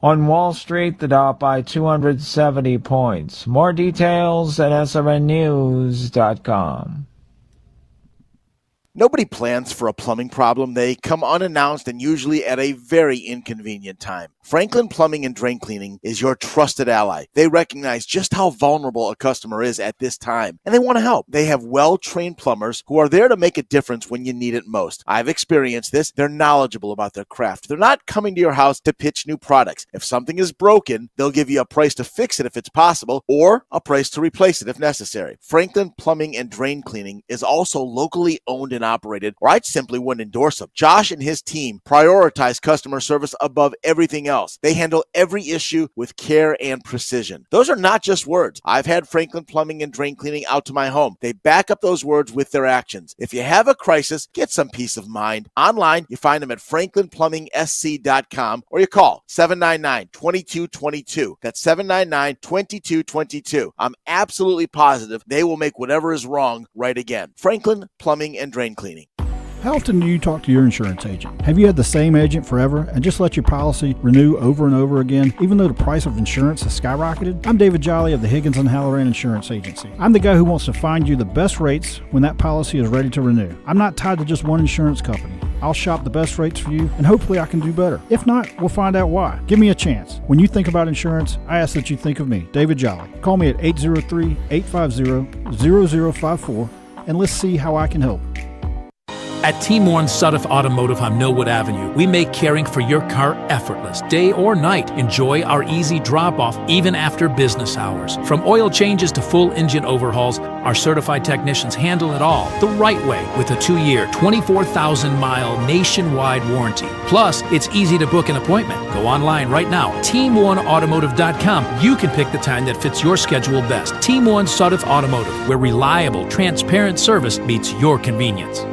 On Wall Street, the Dow up by 270 points. More details at srnnews.com. Nobody plans for a plumbing problem. They come unannounced and usually at a very inconvenient time. Franklin Plumbing and Drain Cleaning is your trusted ally. They recognize just how vulnerable a customer is at this time, and they want to help. They have well-trained plumbers who are there to make a difference when you need it most. I've experienced this. They're knowledgeable about their craft. They're not coming to your house to pitch new products. If something is broken, they'll give you a price to fix it if it's possible, or a price to replace it if necessary. Franklin Plumbing and Drain Cleaning is also locally owned and operated, or I simply wouldn't endorse them. Josh and his team prioritize customer service above everything else. They handle every issue with care and precision. Those are not just words. I've had Franklin Plumbing and Drain Cleaning out to my home. They back up those words with their actions. If you have a crisis, get some peace of mind. Online, you find them at franklinplumbing.sc.com or you call 799-2222. That's 799-2222. I'm absolutely positive they will make whatever is wrong right again. Franklin Plumbing and Drain Cleaning. How often do you talk to your insurance agent? Have you had the same agent forever and just let your policy renew over and over again, even though the price of insurance has skyrocketed? I'm David Jolly of the Higgins & Halloran Insurance Agency. I'm the guy who wants to find you the best rates when that policy is ready to renew. I'm not tied to just one insurance company. I'll shop the best rates for you, and hopefully I can do better. If not, we'll find out why. Give me a chance. When you think about insurance, I ask that you think of me, David Jolly. Call me at 803-850-0054, and let's see how I can help. At Team One Sudduth Automotive on Millwood Avenue, we make caring for your car effortless, day or night. Enjoy our easy drop-off even after business hours. From oil changes to full engine overhauls, our certified technicians handle it all the right way with a 2-year, 24,000-mile nationwide warranty. Plus, it's easy to book an appointment. Go online right now, team1automotive.com. You can pick the time that fits your schedule best. Team One Sudduth Automotive, where reliable, transparent service meets your convenience.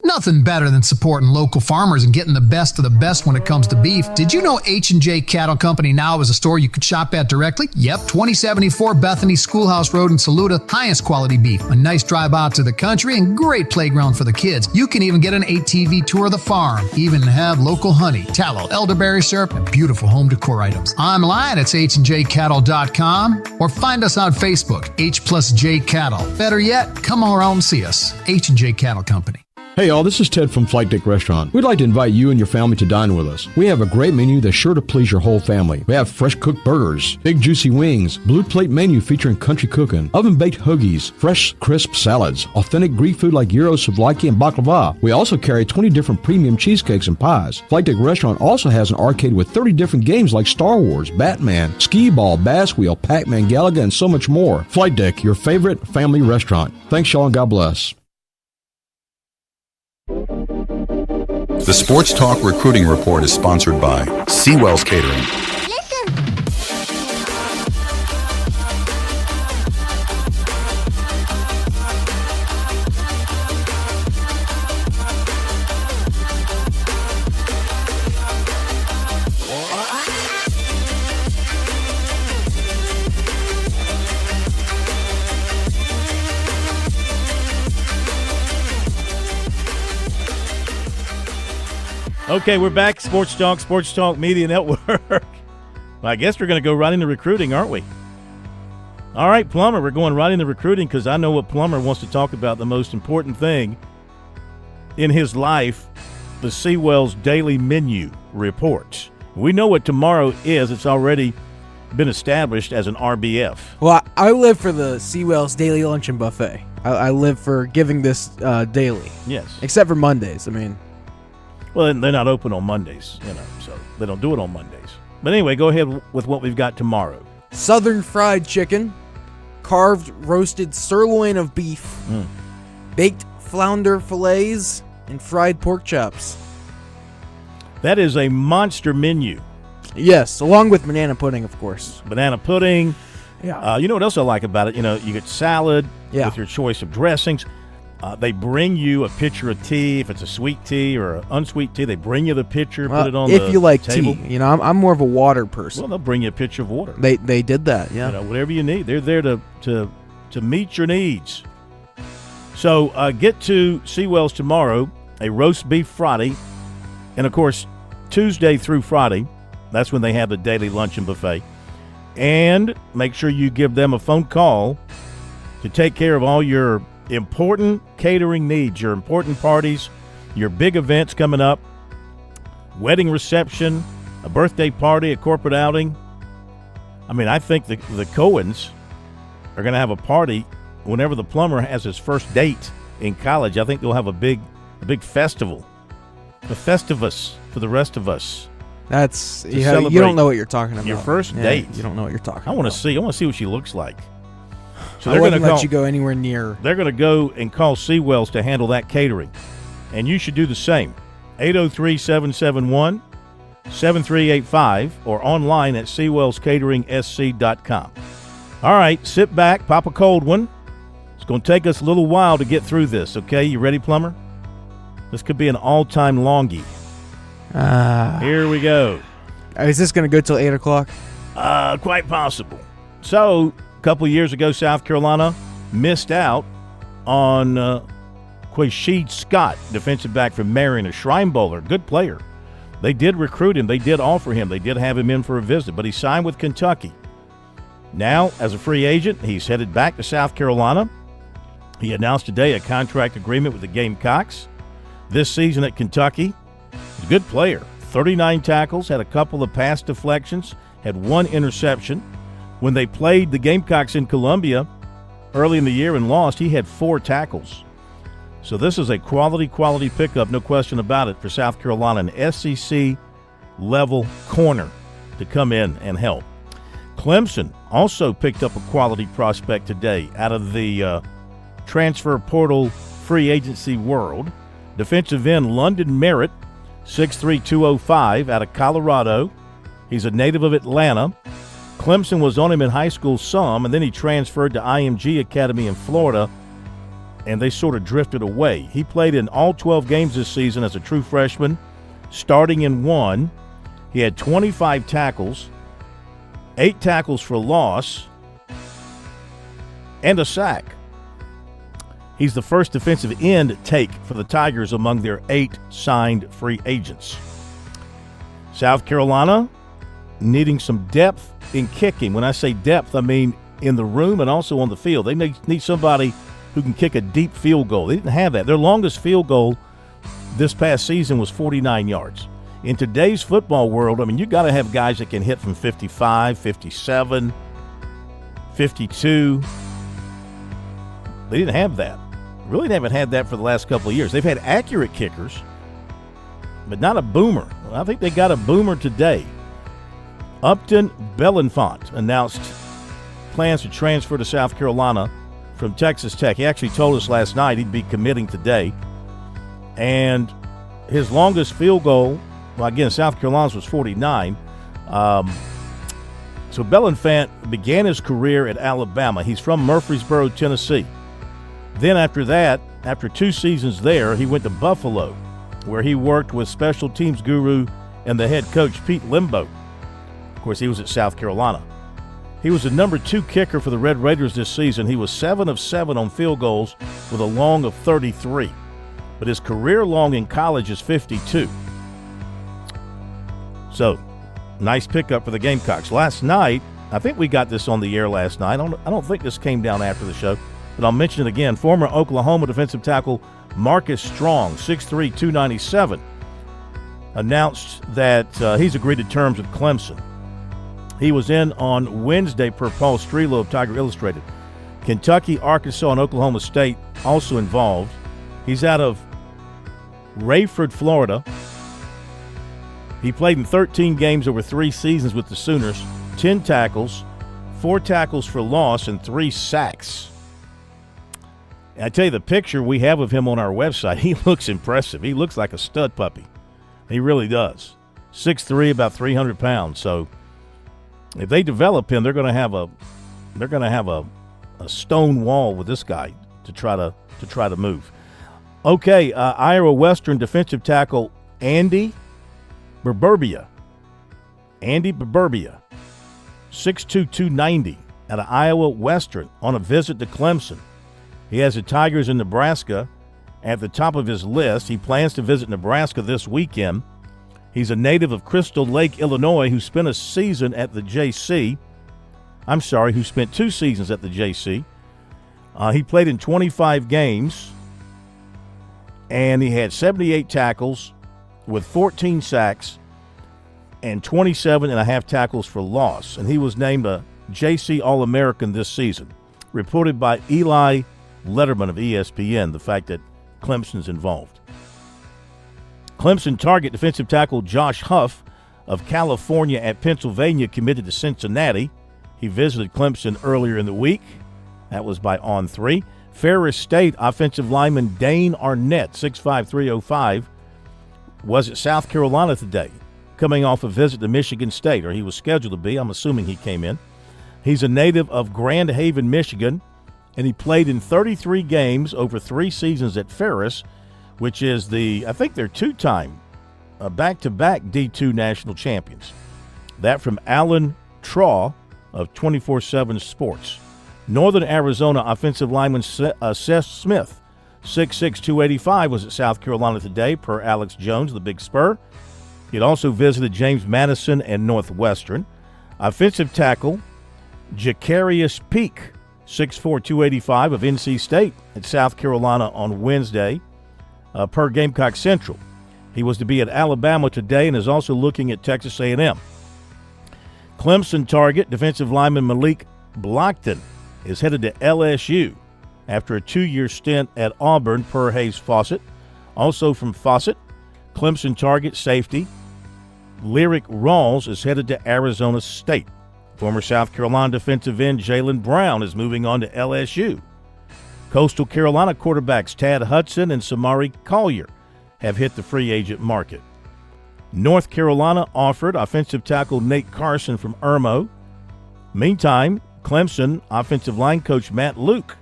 Nothing better than supporting local farmers and getting the best of the best when it comes to beef. Did you know H&J Cattle Company now is a store you could shop at directly? Yep, 2074 Bethany Schoolhouse Road in Saluda, highest quality beef. A nice drive out to the country and great playground for the kids. You can even get an ATV tour of the farm. Even have local honey, tallow, elderberry syrup, and beautiful home decor items. Online, it's HandJCattle.com or find us on Facebook, H+J Cattle. Better yet, come around and see us. H&J Cattle Company. Hey y'all, this is Ted from Flight Deck Restaurant. We'd like to invite you and your family to dine with us. We have a great menu that's sure to please your whole family. We have fresh cooked burgers, big juicy wings, blue plate menu featuring country cooking, oven baked hoagies, fresh crisp salads, authentic Greek food like gyros, souvlaki, and baklava. We also carry 20 different premium cheesecakes and pies. Flight Deck Restaurant also has an arcade with 30 different games like Star Wars, Batman, Skee Ball, Bass Wheel, Pac-Man, Galaga, and so much more. Flight Deck, your favorite family restaurant. Thanks y'all and God bless. The Sports Talk Recruiting Report is sponsored by Seawell's Catering. Okay, we're back. Sports Talk Media Network. I guess we're going to go right into recruiting, aren't we? All right, Plummer, we're going right into recruiting because I know what Plummer wants to talk about, the most important thing in his life, the Seawell's Daily Menu Report. We know what tomorrow is. It's already been established as an RBF. Well, I live for the Seawell's Daily Luncheon Buffet. I live for giving this daily. Yes. Except for Mondays. I mean, well, they're not open on Mondays, so they don't do it on Mondays. But anyway, go ahead with what we've got tomorrow. Southern fried chicken, carved roasted sirloin of beef, baked flounder fillets, and fried pork chops. That is a monster menu. Yes, along with banana pudding, of course. Banana pudding. Yeah. You know what else I like about it? You get salad with your choice of dressings. They bring you a pitcher of tea. If it's a sweet tea or an unsweet tea, they bring you the pitcher, put it on the table. If you like tea. I'm more of a water person. Well, they'll bring you a pitcher of water. They did that, yeah. Whatever you need. They're there to meet your needs. So get to Seawell's tomorrow, a roast beef Friday, and, of course, Tuesday through Friday. That's when they have the daily luncheon buffet. And make sure you give them a phone call to take care of all your important catering needs, your important parties, your big events coming up, wedding reception, a birthday party, a corporate outing. I mean, I think the Cohens are going to have a party whenever the Plumber has his first date in college. I think they'll have a big festival, a festivus for the rest of us. That's you don't know what you're talking about. Your first date. You don't know what you're talking about. I want to see what she looks like. So I wouldn't let you go anywhere near. They're going to go and call Seawell's to handle that catering. And you should do the same. 803-771-7385 or online at SeawellsCateringSC.com. All right, sit back, pop a cold one. It's going to take us a little while to get through this, okay? You ready, Plumber? This could be an all-time longie. Here we go. Is this going to go till 8 o'clock? Quite possible. So, a couple of years ago, South Carolina missed out on Quashid Scott, defensive back from Marion, a Shrine Bowler, good player. They did recruit him. They did offer him. They did have him in for a visit, but he signed with Kentucky. Now, as a free agent, he's headed back to South Carolina. He announced today a contract agreement with the Gamecocks. This season at Kentucky, he's a good player. 39 tackles, had a couple of pass deflections, had one interception. When they played the Gamecocks in Columbia early in the year and lost, he had 4 tackles. So this is a quality pickup, no question about it, for South Carolina, an SEC-level corner to come in and help. Clemson also picked up a quality prospect today out of the transfer portal free agency world. Defensive end London Merritt, 6'3", 205, out of Colorado. He's a native of Atlanta. Clemson was on him in high school some, and then he transferred to IMG Academy in Florida, and they sort of drifted away. He played in all 12 games this season as a true freshman, starting in 1. He had 25 tackles, 8 tackles for loss, and a sack. He's the first defensive end take for the Tigers among their 8 signed free agents. South Carolina needing some depth in kicking. When I say depth, I mean in the room and also on the field. They need somebody who can kick a deep field goal. They didn't have that. Their longest field goal this past season was 49 yards. In today's football world, I mean, you got to have guys that can hit from 55, 57, 52. They didn't have that. Really haven't had that for the last couple of years. They've had accurate kickers, but not a boomer. Well, I think they got a boomer today. Upton Belenfant announced plans to transfer to South Carolina from Texas Tech. He actually told us last night he'd be committing today. And his longest field goal, well, again, South Carolina's was 49. So Belenfant began his career at Alabama. He's from Murfreesboro, Tennessee. Then after that, after 2 seasons there, he went to Buffalo, where he worked with special teams guru and the head coach, Pete Limbo. Of course, he was at South Carolina. He was the number 2 kicker for the Red Raiders this season. He was 7 of 7 on field goals with a long of 33. But his career long in college is 52. So, nice pickup for the Gamecocks. Last night, I think we got this on the air last night. I don't think this came down after the show, but I'll mention it again. Former Oklahoma defensive tackle Marcus Strong, 6'3", 297, announced that he's agreed to terms with Clemson. He was in on Wednesday per Paul Strelo of Tiger Illustrated. Kentucky, Arkansas, and Oklahoma State also involved. He's out of Rayford, Florida. He played in 13 games over 3 seasons with the Sooners, 10 tackles, 4 tackles for loss, and 3 sacks. And I tell you, the picture we have of him on our website, he looks impressive. He looks like a stud puppy. He really does. 6'3", about 300 pounds. So if they develop him, they're going to have a stone wall with this guy to try to move. Okay, Iowa Western defensive tackle Andy Berberbia. 6'2", 290 out of Iowa Western on a visit to Clemson. He has the Tigers in Nebraska at the top of his list. He plans to visit Nebraska this weekend. He's a native of Crystal Lake, Illinois, who spent a season at the JC. Who spent 2 seasons at the JC. He played in 25 games, and he had 78 tackles with 14 sacks and 27.5 tackles for loss. And he was named a JC All-American this season. Reported by Eli Letterman of ESPN, the fact that Clemson's involved. Clemson target defensive tackle Josh Huff of California at Pennsylvania committed to Cincinnati. He visited Clemson earlier in the week. That was by On3. Ferris State offensive lineman Dane Arnett, 6'5", 305, was at South Carolina today, coming off a visit to Michigan State, or he was scheduled to be. I'm assuming he came in. He's a native of Grand Haven, Michigan, and he played in 33 games over 3 seasons at Ferris, which is I think they're 2-time back-to-back D2 national champions. That from Alan Traw of 24/7 Sports. Northern Arizona offensive lineman Seth Smith, 6'6", 285, was at South Carolina today, per Alex Jones, the Big Spur. He had also visited James Madison and Northwestern. Offensive tackle Jacarius Peak, 6'4", 285 of NC State at South Carolina on Wednesday, per Gamecock Central. He was to be at Alabama today and is also looking at Texas A&M. Clemson target defensive lineman Malik Blockton is headed to LSU after a 2-year stint at Auburn, per Hayes Fawcett. Also from Fawcett, Clemson target safety Lyric Rawls is headed to Arizona State. Former South Carolina defensive end Jaylen Brown is moving on to LSU. Coastal Carolina quarterbacks Tad Hudson and Samari Collier have hit the free agent market. North Carolina offered offensive tackle Nate Carson from Irmo. Meantime, Clemson offensive line coach Matt Luke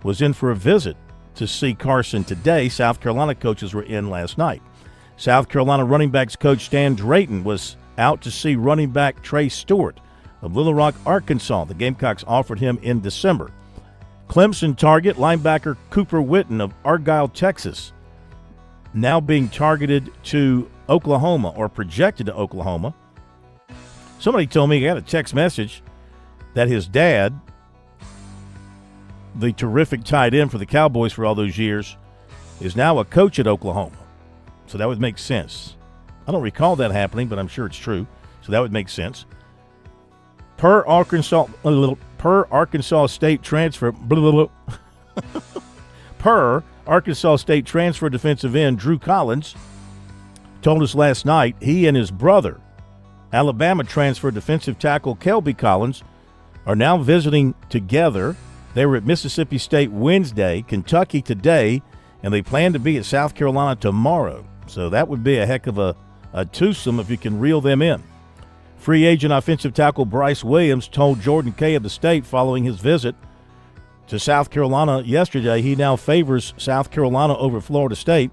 was in for a visit to see Carson today. South Carolina coaches were in last night. South Carolina running backs coach Stan Drayton was out to see running back Trey Stewart of Little Rock, Arkansas. The Gamecocks offered him in December. Clemson target linebacker Cooper Witten of Argyle, Texas, now being targeted to Oklahoma, or projected to Oklahoma. Somebody told me he got a text message that his dad, the terrific tight end for the Cowboys for all those years, is now a coach at Oklahoma. So that would make sense. I don't recall that happening, but I'm sure it's true. So that would make sense. Per Arkansas State transfer, per Arkansas State transfer defensive end Drew Collins told us last night he and his brother, Alabama transfer defensive tackle Kelby Collins, are now visiting together. They were at Mississippi State Wednesday, Kentucky today, and they plan to be at South Carolina tomorrow. So that would be a heck of a twosome if you can reel them in. Free agent offensive tackle Bryce Williams told Jordan Kay of the State following his visit to South Carolina yesterday he now favors South Carolina over Florida State.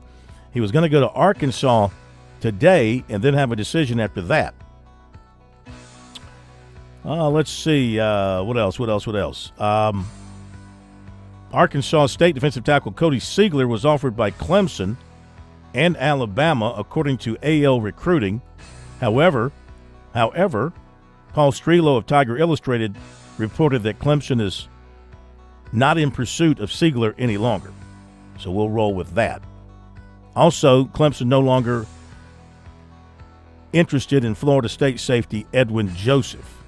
He was going to go to Arkansas today and then have a decision after that. Let's see. What else? Arkansas State defensive tackle Cody Siegler was offered by Clemson and Alabama, according to AL Recruiting. However, Paul Strelo of Tiger Illustrated reported that Clemson is not in pursuit of Siegler any longer. So we'll roll with that. Also, Clemson no longer interested in Florida State safety Edwin Joseph.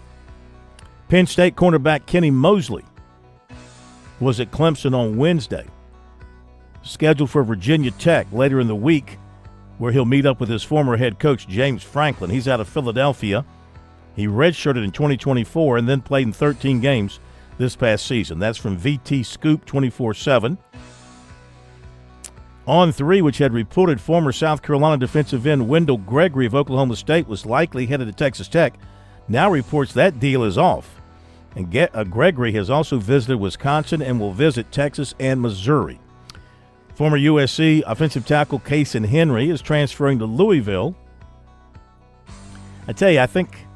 Penn State cornerback Kenny Mosley was at Clemson on Wednesday, scheduled for Virginia Tech later in the week, where he'll meet up with his former head coach James Franklin. He's out of Philadelphia. He redshirted in 2024 and then played in 13 games this past season. That's from VT Scoop 24/7. On3, which had reported former South Carolina defensive end Wendell Gregory of Oklahoma State was likely headed to Texas Tech, now reports that deal is off. And Gregory has also visited Wisconsin and will visit Texas and Missouri. Former USC offensive tackle Cason Henry is transferring to Louisville. I tell you, I think,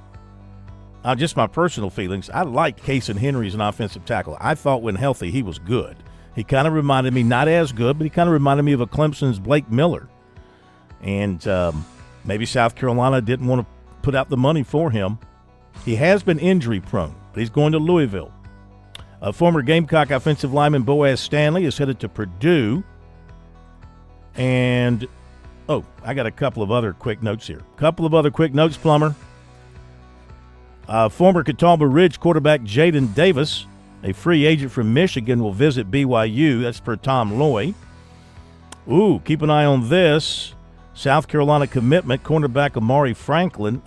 just my personal feelings, I liked Cason Henry as an offensive tackle. I thought when healthy he was good. He kind of reminded me, not as good, but he kind of reminded me of a Clemson's Blake Miller. And maybe South Carolina didn't want to put out the money for him. He has been injury prone, but he's going to Louisville. Former Gamecock offensive lineman Boaz Stanley is headed to Purdue. And, I got a couple of other quick notes here. Plumber. Former Catawba Ridge quarterback Jaden Davis, a free agent from Michigan, will visit BYU. That's per Tom Loy. Keep an eye on this. South Carolina commitment, cornerback Amari Fountain.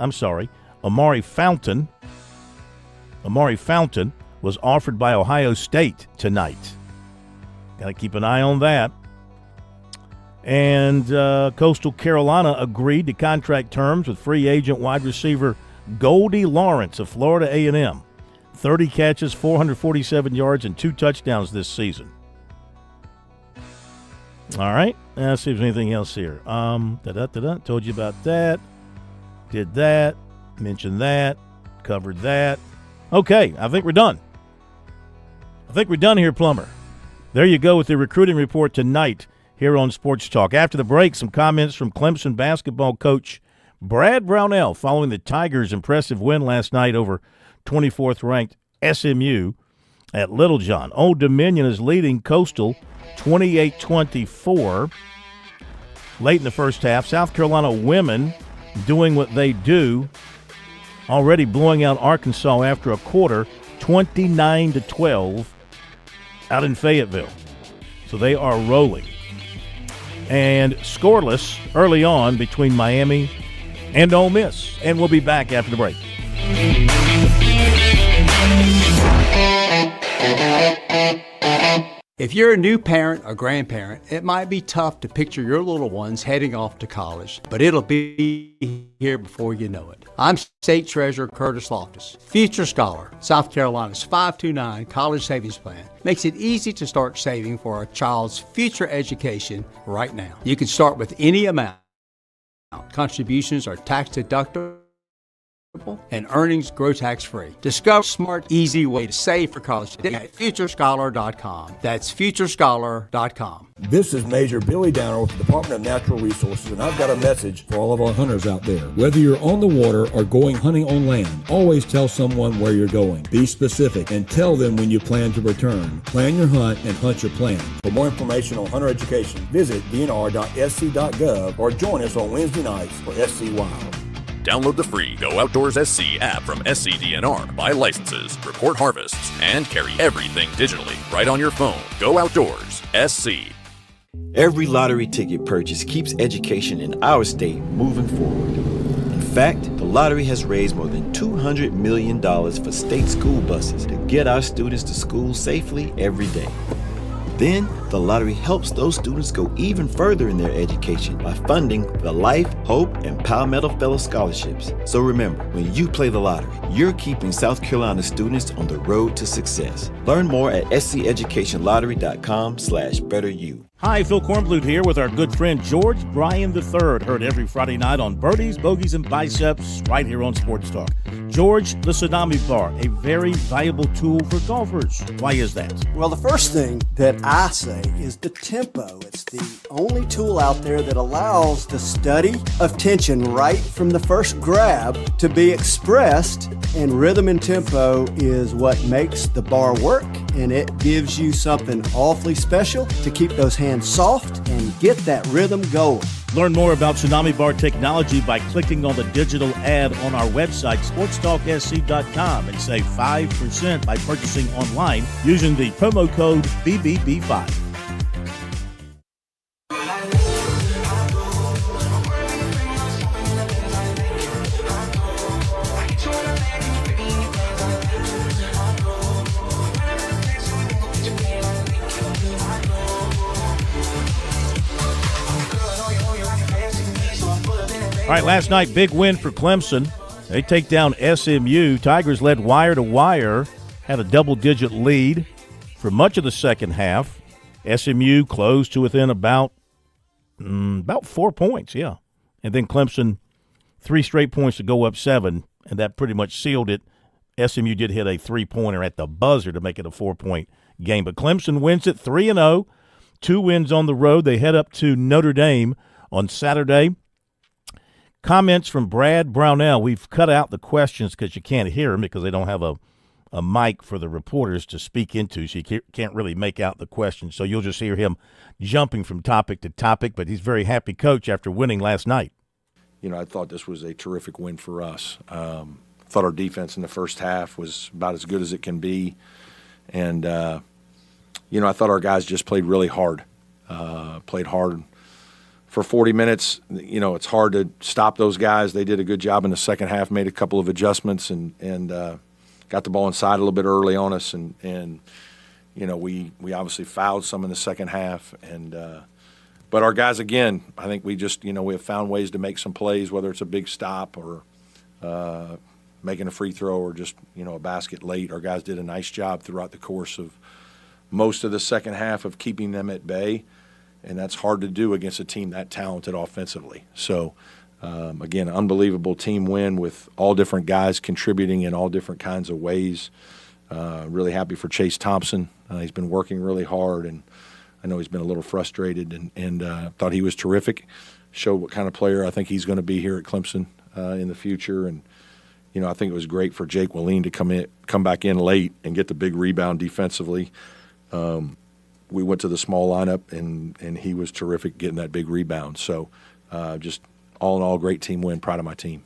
Amari Fountain was offered by Ohio State tonight. Got to keep an eye on that. And Coastal Carolina agreed to contract terms with free agent wide receiver Goldie Lawrence of Florida A&M. 30 catches, 447 yards, and 2 touchdowns this season. All right. Let's see if there's anything else here. Told you about that. Did that. Mentioned that. Covered that. Okay, I think we're done. Here, Plumber. There you go with the recruiting report tonight here on Sports Talk. After the break, some comments from Clemson basketball coach Brad Brownell following the Tigers' impressive win last night over 24th-ranked SMU at Littlejohn. Old Dominion is leading Coastal 28-24 late in the first half. South Carolina women doing what they do, already blowing out Arkansas after a quarter, 29-12 out in Fayetteville. So they are rolling. And scoreless early on between Miami and Ole Miss. And we'll be back after the break. If you're a new parent or grandparent, it might be tough to picture your little ones heading off to college, but it'll be here before you know it. I'm State Treasurer Curtis Loftus. Future Scholar, South Carolina's 529 college savings plan, makes it easy to start saving for a child's future education right now. You can start with any amount. Contributions are tax deductible and earnings grow tax-free. Discover a smart, easy way to save for college today at FutureScholar.com. That's FutureScholar.com. This is Major Billy Downer with the Department of Natural Resources, and I've got a message for all of our hunters out there. Whether you're on the water or going hunting on land, always tell someone where you're going. Be specific and tell them when you plan to return. Plan your hunt and hunt your plan. For more information on hunter education, visit dnr.sc.gov or join us on Wednesday nights for SC Wild. Download the free Go Outdoors SC app from SCDNR, buy licenses, report harvests, and carry everything digitally right on your phone. Go Outdoors SC. Every lottery ticket purchase keeps education in our state moving forward. In fact, the lottery has raised more than $200 million for state school buses to get our students to school safely every day. Then, the lottery helps those students go even further in their education by funding the Life, Hope, and Palmetto Fellow Scholarships. So remember, when you play the lottery, you're keeping South Carolina students on the road to success. Learn more at sceducationlottery.com/betteryou. Hi, Phil Kornblut here with our good friend George Bryan III, heard every Friday night on Birdies, Bogeys, and Biceps right here on Sports Talk. George, the Tsunami Bar, a very valuable tool for golfers. Why is that? Well, the first thing that I say is the tempo. It's the only tool out there that allows the study of tension right from the first grab to be expressed, and rhythm and tempo is what makes the bar work, and it gives you something awfully special to keep those hands soft and get that rhythm going. Learn more about Tsunami Bar technology by clicking on the digital ad on our website, SportsTalkSC.com, and save 5% by purchasing online using the promo code BBB5. All right, last night, big win for Clemson. They take down SMU. Tigers led wire to wire, had a double-digit lead for much of the second half. SMU closed to within about 4 points, yeah. And then Clemson, 3 straight points to go up 7, and that pretty much sealed it. SMU did hit a 3-pointer at the buzzer to make it a 4-point game. But Clemson wins it 3-0, 2 wins on the road. They head up to Notre Dame on Saturday. Comments from Brad Brownell. We've cut out the questions because you can't hear them because they don't have a mic for the reporters to speak into, so you can't really make out the questions. So you'll just hear him jumping from topic to topic, but he's very happy, Coach, after winning last night. You know, I thought this was a terrific win for us. Thought our defense in the first half was about as good as it can be. And, you know, I thought our guys just played really hard, for 40 minutes. You know, it's hard to stop those guys. They did a good job in the second half, made a couple of adjustments, and got the ball inside a little bit early on us. And you know, we obviously fouled some in the second half. But our guys, again, I think we just, you know, we have found ways to make some plays, whether it's a big stop or making a free throw or just, you know, a basket late. Our guys did a nice job throughout the course of most of the second half of keeping them at bay. And that's hard to do against a team that talented offensively. So, again, unbelievable team win with all different guys contributing in all different kinds of ways. Really happy for Chase Thompson. He's been working really hard, and I know he's been a little frustrated, and thought he was terrific. Showed what kind of player I think he's going to be here at Clemson in the future. And, you know, I think it was great for Jake Willeen to come back in late and get the big rebound defensively. We went to the small lineup, and he was terrific getting that big rebound. So just all in all, great team win. Proud of my team.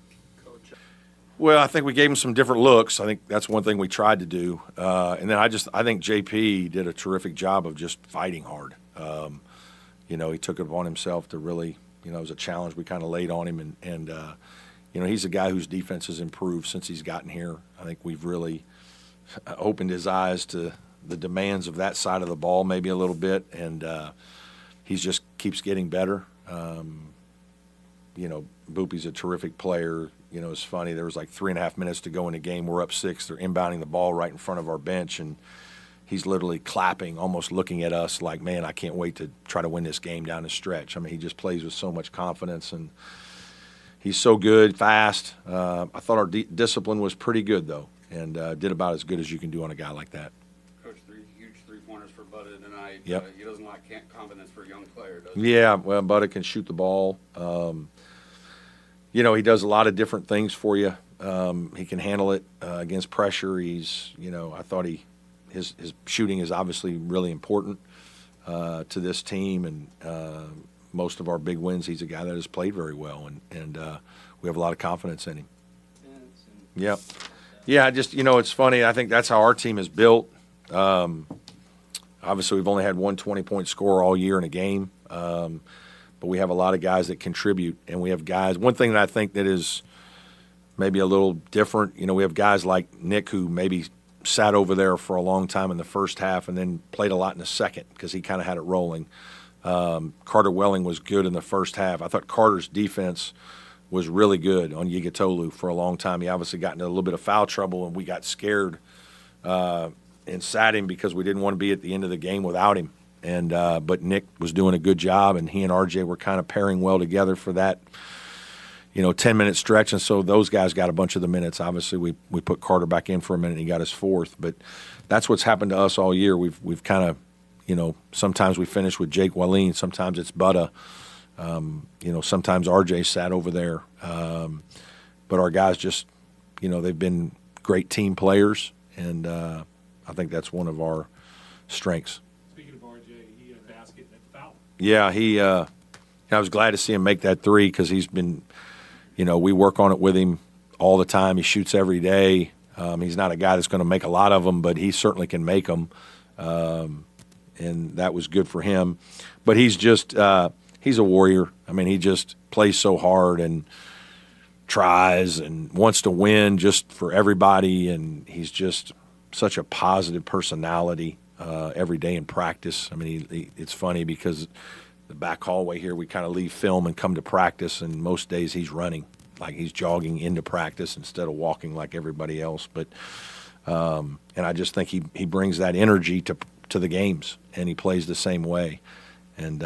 Well, I think we gave him some different looks. I think that's one thing we tried to do. And then I think JP did a terrific job of just fighting hard. You know, he took it upon himself to really, you know, it was a challenge we kind of laid on him. And you know, he's a guy whose defense has improved since he's gotten here. I think we've really opened his eyes to the demands of that side of the ball maybe a little bit, and he just keeps getting better. You know, Boopie's a terrific player. You know, it's funny, there was like 3.5 minutes to go in the game. We're up 6. They're inbounding the ball right in front of our bench, and he's literally clapping, almost looking at us like, man, I can't wait to try to win this game down the stretch. I mean, he just plays with so much confidence, and he's so good, fast. I thought our discipline was pretty good, though, and did about as good as you can do on a guy like that. Huge three-pointers for Butta tonight. Yep. He doesn't like confidence for a young player, does he? Yeah, well, Butta can shoot the ball. You know, he does a lot of different things for you. He can handle it against pressure. He's, you know, I thought his shooting is obviously really important to this team, and most of our big wins, he's a guy that has played very well, and we have a lot of confidence in him. Yep. Yeah, just, you know, it's funny. I think that's how our team is built. Obviously, we've only had one 20-point scorer all year in a game, but we have a lot of guys that contribute, and we have guys. One thing that I think that is maybe a little different, you know, we have guys like Nick who maybe sat over there for a long time in the first half and then played a lot in the second because he kind of had it rolling. Carter Welling was good in the first half. I thought Carter's defense was really good on Yigatolu for a long time. He obviously got into a little bit of foul trouble, and we got scared sat him because we didn't want to be at the end of the game without him. And but Nick was doing a good job, and he and RJ were kind of pairing well together for that, 10-minute stretch. And so those guys got a bunch of the minutes. Obviously, we put Carter back in for a minute, and he got his fourth. But that's what's happened to us all year. We've kind of, sometimes we finish with Jake Wallin, sometimes it's Butta, sometimes RJ sat over there. But our guys just, they've been great team players, and I think that's one of our strengths. Speaking of RJ, he had a basket that fouled. Yeah, I was glad to see him make that three because he's been, we work on it with him all the time. He shoots every day. He's not a guy that's going to make a lot of them, but he certainly can make them, and that was good for him. But he's just he's a warrior. I mean, he just plays so hard and tries and wants to win just for everybody, and he's just such a positive personality every day in practice. I mean, it's funny because the back hallway here, we kind of leave film and come to practice, and most days he's running, like he's jogging into practice instead of walking like everybody else. But and I just think he brings that energy to the games, and he plays the same way, and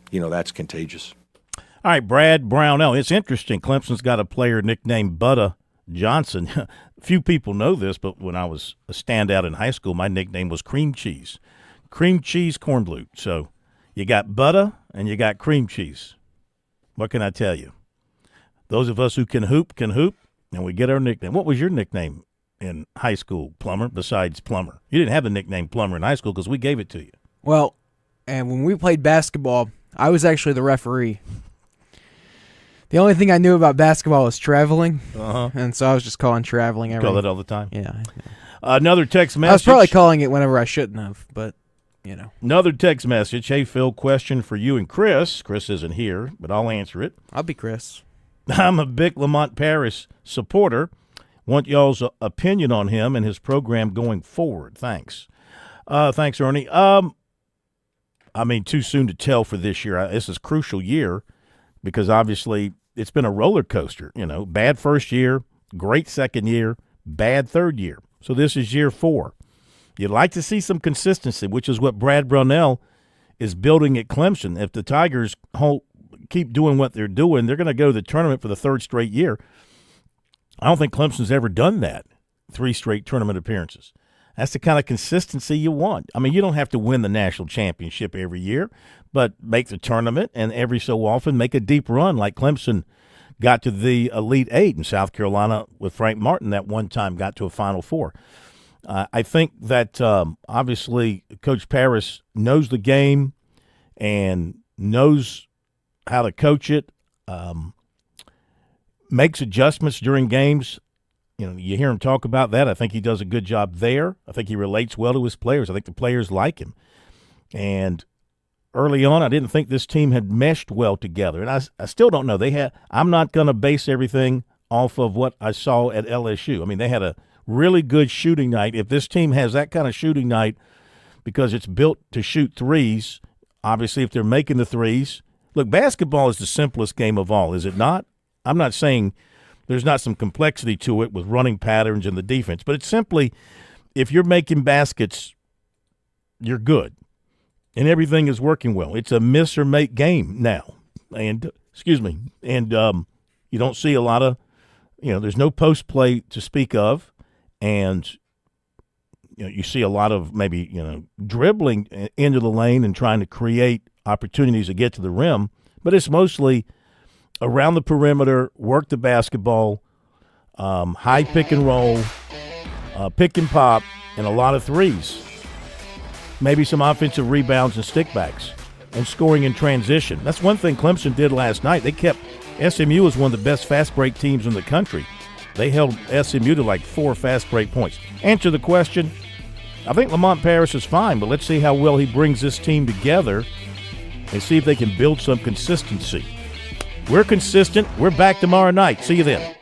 that's contagious. All right, Brad Brownell. It's interesting. Clemson's got a player nicknamed Butta Johnson. Few people know this, but when I was a standout in high school, my nickname was Cream Cheese. Cream Cheese Corn Blue. So you got Butta and you got cream cheese. What can I tell you? Those of us who can hoop, and we get our nickname. What was your nickname in high school, Plummer, besides Plummer? You didn't have the nickname Plummer in high school because we gave it to you. Well, and when we played basketball, I was actually the referee. The only thing I knew about basketball was traveling, and so I was just calling traveling. You call that all the time? Yeah. Another text message. I was probably calling it whenever I shouldn't have, but, Another text message. Hey, Phil, question for you and Chris. Chris isn't here, but I'll answer it. I'll be Chris. I'm a big Lamont Paris supporter. Want y'all's opinion on him and his program going forward. Thanks. Thanks, Ernie. Too soon to tell for this year. This is a crucial year because obviously it's been a roller coaster. Bad first year, great second year, bad third year. So this is year 4. You'd like to see some consistency, which is what Brad Brownell is building at Clemson. If the Tigers keep doing what they're doing, they're going to go to the tournament for the 3rd straight year. I don't think Clemson's ever done that, 3 straight tournament appearances. That's the kind of consistency you want. I mean, you don't have to win the national championship every year, but make the tournament and every so often make a deep run like Clemson got to the Elite Eight in South Carolina with Frank Martin that one time got to a Final Four. I think that obviously Coach Paris knows the game and knows how to coach it, makes adjustments during games. You hear him talk about that. I think he does a good job there. I think he relates well to his players. I think the players like him. And early on, I didn't think this team had meshed well together. And I still don't know. I'm not going to base everything off of what I saw at LSU. I mean, they had a really good shooting night. If this team has that kind of shooting night because it's built to shoot threes, obviously if they're making the threes. Look, basketball is the simplest game of all, is it not? I'm not saying there's not some complexity to it with running patterns and the defense, but it's simply if you're making baskets, you're good, and everything is working well. It's a miss or make game now, and you don't see a lot of, there's no post play to speak of, and you see a lot of maybe dribbling into the lane and trying to create opportunities to get to the rim, but it's mostly around the perimeter, work the basketball, high pick and roll, pick and pop, and a lot of threes. Maybe some offensive rebounds and stickbacks, and scoring in transition. That's one thing Clemson did last night. They kept SMU was one of the best fast break teams in the country. They held SMU to like 4 fast break points. Answer the question, I think Lamont Paris is fine, but let's see how well he brings this team together and see if they can build some consistency. We're consistent. We're back tomorrow night. See you then.